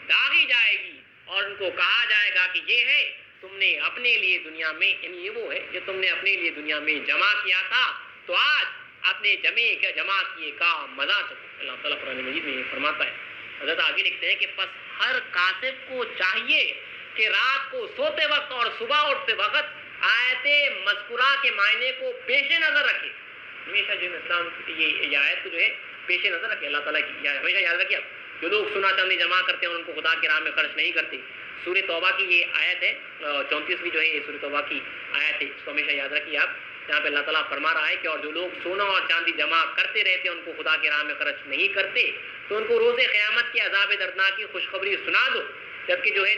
داغی جائے گی، اور ان کو کہا جائے گا کہ یہ ہے تم نے اپنے لیے دنیا میں، یعنی یہ وہ ہے جو تم نے اپنے لیے دنیا میں جمع کیا تھا، تو آج اپنے جمع کیے کا مزہ چکو. اللہ تعالیٰ قرآن مجید میں یہ فرماتا ہے. حضرت آگے لکھتے ہیں کہ پس ہر کاسب کو چاہیے کہ رات کو سوتے وقت اور صبح اٹھتے وقت آیت مذکورہ کے معنی کو پیش نظر رکھے. ہمیشہ جو اسلام یہ آیت کو جو ہے پیش نظر رکھے. اللہ تعالیٰ کی ہمیشہ یاد رکھیے آپ جو لوگ سونا چاندی جمع کرتے ہیں اور ان کو خدا کی راہ میں خرچ نہیں کرتے. سورہ توبہ کی یہ آیت ہے 34ویں جو ہے یہ سورہ توبہ کی آیت ہے، اس کو ہمیشہ یاد رکھیے آپ. جہاں پہ اللہ تعالیٰ فرما رہا ہے کہ اور جو لوگ سونا اور چاندی جمع کرتے رہتے ہیں ان کو خدا کی راہ میں خرچ نہیں کرتے، تو ان کو روز قیامت کے عذاب دردناک کی خوشخبری سنا دو. جبکہ جو ہے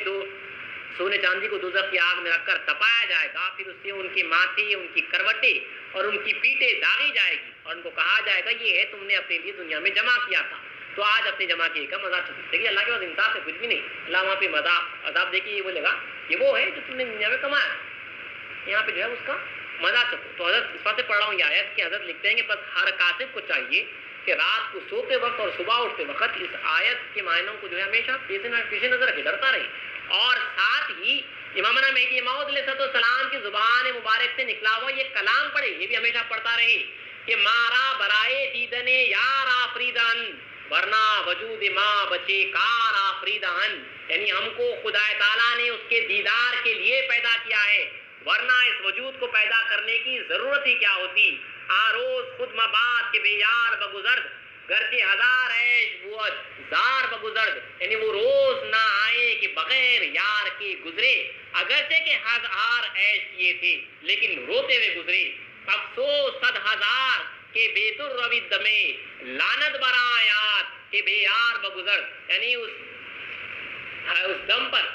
سونے چاندی کو دوزخ کی آگ میں رکھ کر تپایا جائے گا، پھر اس سے ان کے ماتھے، ان کی کروٹیں اور ان کی پیٹیں داغی جائے گی، اور ان کو کہا جائے گا یہ ہے تم نے اپنے لیے دنیا میں جمع کیا تھا، تو آج اپنے جمع کیے کا مزہ چکو. دیکھیے اللہ کے پاس انصاف ہے، کچھ بھی نہیں. اللہ وہاں پہ مزہ عذاب دے کے یہ بولے گا یہ وہ ہے جو تم نے دنیا میں کمایا، یہاں پہ جو ہے اس کا مزہ چکو. تو حضرت اس بات سے پڑھ رہا ہوں یہ آیت کہ حضرت لکھتے ہیں کہ بس ہر کاسب کو چاہیے کہ رات کو سوتے وقت اور صبح اٹھتے وقت اس آیت کے معنوں کو جو ہے ہمیشہ پیش نظر رکھے، ڈرتا رہے. اور ساتھ ہی امامنا مہدی موعود علیہ السلام کی زبان مبارک سے نکلا ہوا یہ کلام پڑھے، یہ بھی ہمیشہ پڑھتا رہے کہ مارا برائے دیدن یار آفریدن ورنہ وجود ماں بچے کار آفریدن. یعنی ہم کو خدا تعالیٰ نے اس کے دیدار کے لیے پیدا کیا ہے، ورنہ اس وجود کو پیدا کرنے کی ضرورت ہی کیا ہوتی. آروز خود مباد کے بے یار بگزرد گھر کے ہزار عیش وہ زار بگزرد. یعنی وہ روز نہ آئے کہ بغیر یار کے گزرے، اگرچہ کہ ہزار عیش کیے تھے لیکن روتے ہوئے گزرے. افسوس 100,000 کے بیت الروید میں لعنت برآیات کے بے یار بگزرد. یعنی اس دم پر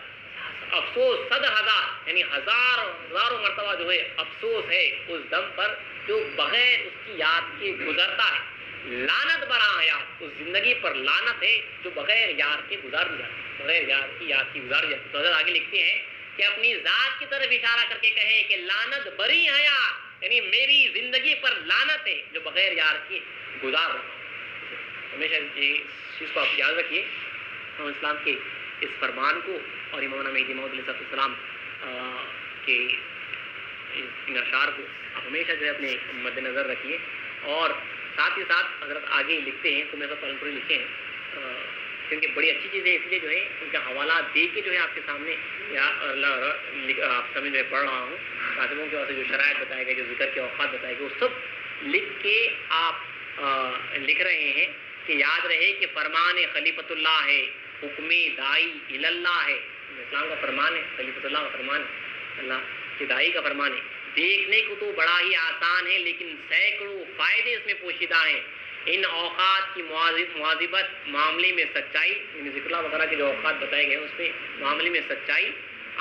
افسوس 100,000 یعنی ہزاروں مرتبہ جو ہے افسوس ہے اس دم پر جو بغیر اس کی یاد کے گزرتا ہے. لعنت برا حیات، اس زندگی پر لعنت ہے جو بغیر یار کے گزار دی جاتی ہے، بغیر یار کی یاد کی گزار دی جاتی ہے۔ تو حضرت آگے لکھتے ہیں کہ اپنی ذات کی طرف اشارہ کر کے کہیں کہ لعنت بری حیات، یعنی میری زندگی پر لعنت ہے جو بغیر یار کے گزار رہا ہوں۔ ہمیشہ اس چیز کو آپ یاد رکھیے، ہم اسلام کے اس فرمان کو اور امام مہدی موعود علیہ السلام کے ان اشعار کو آپ ہمیشہ جو ہے اپنے مد نظر رکھیے۔ اور ساتھ ہی ساتھ حضرت آگے لکھتے ہیں، تو میں سب پورے لکھے ہیں کیونکہ بڑی اچھی چیز ہے، اس لیے جو ہے ان کے حوالات دے کے جو ہے آپ کے سامنے یا آپ سمجھ میں پڑھ رہا ہوں۔ کاتبوں کے واسطے جو شرائط بتائے گئے، جو ذکر کے اوقات بتائے گئے، وہ سب لکھ کے آپ لکھ رہے ہیں کہ یاد رہے کہ فرمان خلیفۃ اللہ ہے، حکم داعی اللہ ہے، اسلام کا فرمان ہے، خلیفۃ اللہ کا فرمان ہے، اللہ کے داعی کا فرمان ہے۔ دیکھنے کو تو بڑا ہی آسان ہے لیکن سینکڑوں فائدے اس میں پوشیدہ ہیں۔ ان اوقات کی مواظبت، معاملے میں سچائی، یعنی ذکر اللہ وغیرہ کے جو اوقات بتائے گئے اس میں معاملے میں سچائی،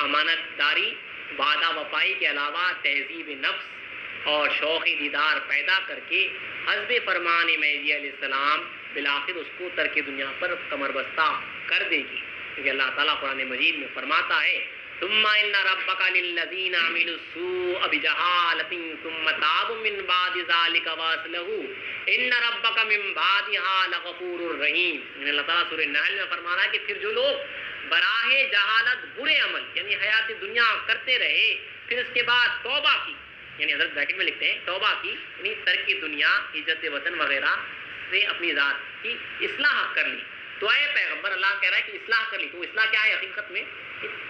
امانت داری، وعدہ وفائی کے علاوہ تہذیب نفس اور شوق دیدار پیدا کر کے حسب فرمان مہدی علیہ السلام بالآخر اس کو ترک دنیا پر کمر بستہ کر دے گی، کیونکہ اللہ تعالیٰ قرآن مجید میں فرماتا ہے ثم ان ربک للذین عملوا السوء بجہالۃ ثم تابوا من بعد ذلک واصلحوا ان ربک من بعدها لغفور رحیم۔ اللہ تعالیٰ سورہ نحل میں فرمانا ہے کہ پھر جو لوگ براہ جہالت برے عمل یعنی حیات دنیا کرتے رہے، پھر اس کے بعد توبہ کی، یعنی حضرت بریکٹ میں لکھتے ہیں توبہ کی، یعنی ترک دنیا، ہجرت وطن وغیرہ سے اپنی ذات کی اصلاح کر لی، تو اے پیغمبر اللہ کہہ رہا ہے کہ اصلاح کر لی، تو اصلاح کیا ہے حقیقت میں؟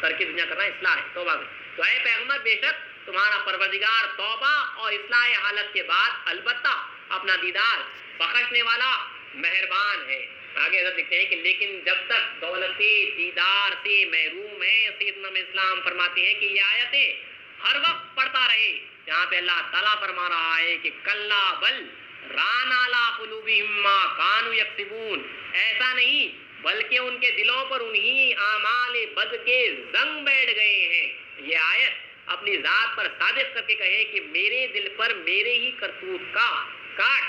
ترک دنیا کرنا اصلاح ہے، توبہ کی۔ تو اے پیغمبر بے شک تمہارا پروردگار توبہ اور اصلاح حالت کے بعد البتہ اپنا دیدار بخشنے والا مہربان ہے۔ آگے حضرت لکھتے ہیں کہ لیکن جب تک دولت دیدار سے محروم ہے، سیدنا اسلام فرماتے ہیں کہ یہ آیتیں ہر وقت پڑھتا رہے، جہاں پہ اللہ تعالیٰ فرما رہا ہے کہ کلا بل ران علی قلوبہم ما کانوا یکسبون، ایسا نہیں بلکہ ان کے دلوں پر انہی اعمال بد کے زنگ بیٹھ گئے ہیں۔ یہ آیت اپنی ذات پر صادق کر کے کہے کہ میرے دل پر میرے ہی کرتوت کا کاٹ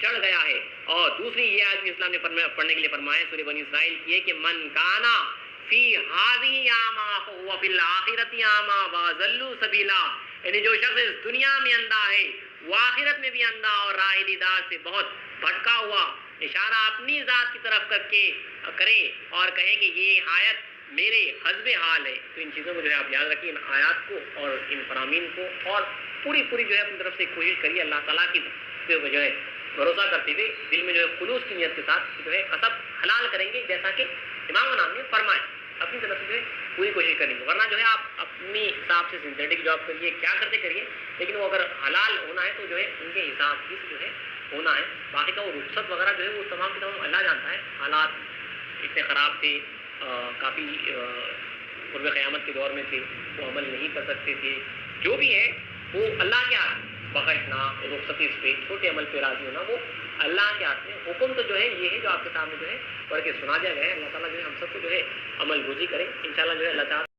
چڑھ گیا ہے۔ اور دوسری یہ آیت اسلام نے پڑھنے کے لیے فرمایا سورہ بنی اسرائیل کی ہے کہ من کانا فی ہذہ اعمیٰ فہو فی الآخرۃ اعمیٰ واضل سبیلا، یعنی جو شخص اس دنیا میں اندھا ہے وہ آخرت میں بھی اندھا اور راہ دیدار سے بہت بھٹکا ہوا۔ اشارہ اپنی ذات کی طرف کر کے کرے اور کہے کہ یہ آیت میرے حسب حال ہے۔ تو ان چیزوں کو جو ہے آپ یاد رکھیے، ان آیات کو اور ان فرامین کو، اور پوری جو ہے اپنی طرف سے کوشش کریے اللہ تعالیٰ کی جو ہے بھروسہ کرتے ہوئے دل میں جو ہے خلوص کی نیت کے ساتھ جو ہے قصب حلال کریں گے، جیسا کہ امام نام نے فرمایا، اپنی طرف سے جو ہے پوری کوشش کریں گے، ورنہ جو ہے آپ اپنی حساب سے سنتھیٹک جاب کریے، کیا کرتے کریے، لیکن وہ اگر حلال ہونا ہے تو جو ہے ان کے حساب سے جو ہے ہونا ہے۔ باقی کا وہ رخصت وغیرہ جو ہے وہ تمام کے تمام اللہ جانتا ہے۔ حالات اتنے خراب تھے، کافی قرب قیامت کے دور میں تھے، وہ عمل نہیں کر سکتے تھے، جو بھی ہے وہ اللہ کے ہاتھ، بخشنا، رخصتی اس پہ، چھوٹے عمل پہ راضی ہونا، وہ اللہ کے ہاتھ میں۔ حکم تو جو ہے یہ ہے جو آپ کے سامنے جو ہے پڑھ کے سنا دیا گیا ہے۔ اللہ تعالیٰ جو ہے ہم سب کو جو ہے عمل روزی کرے انشاءاللہ، جو ہے اللہ تعالیٰ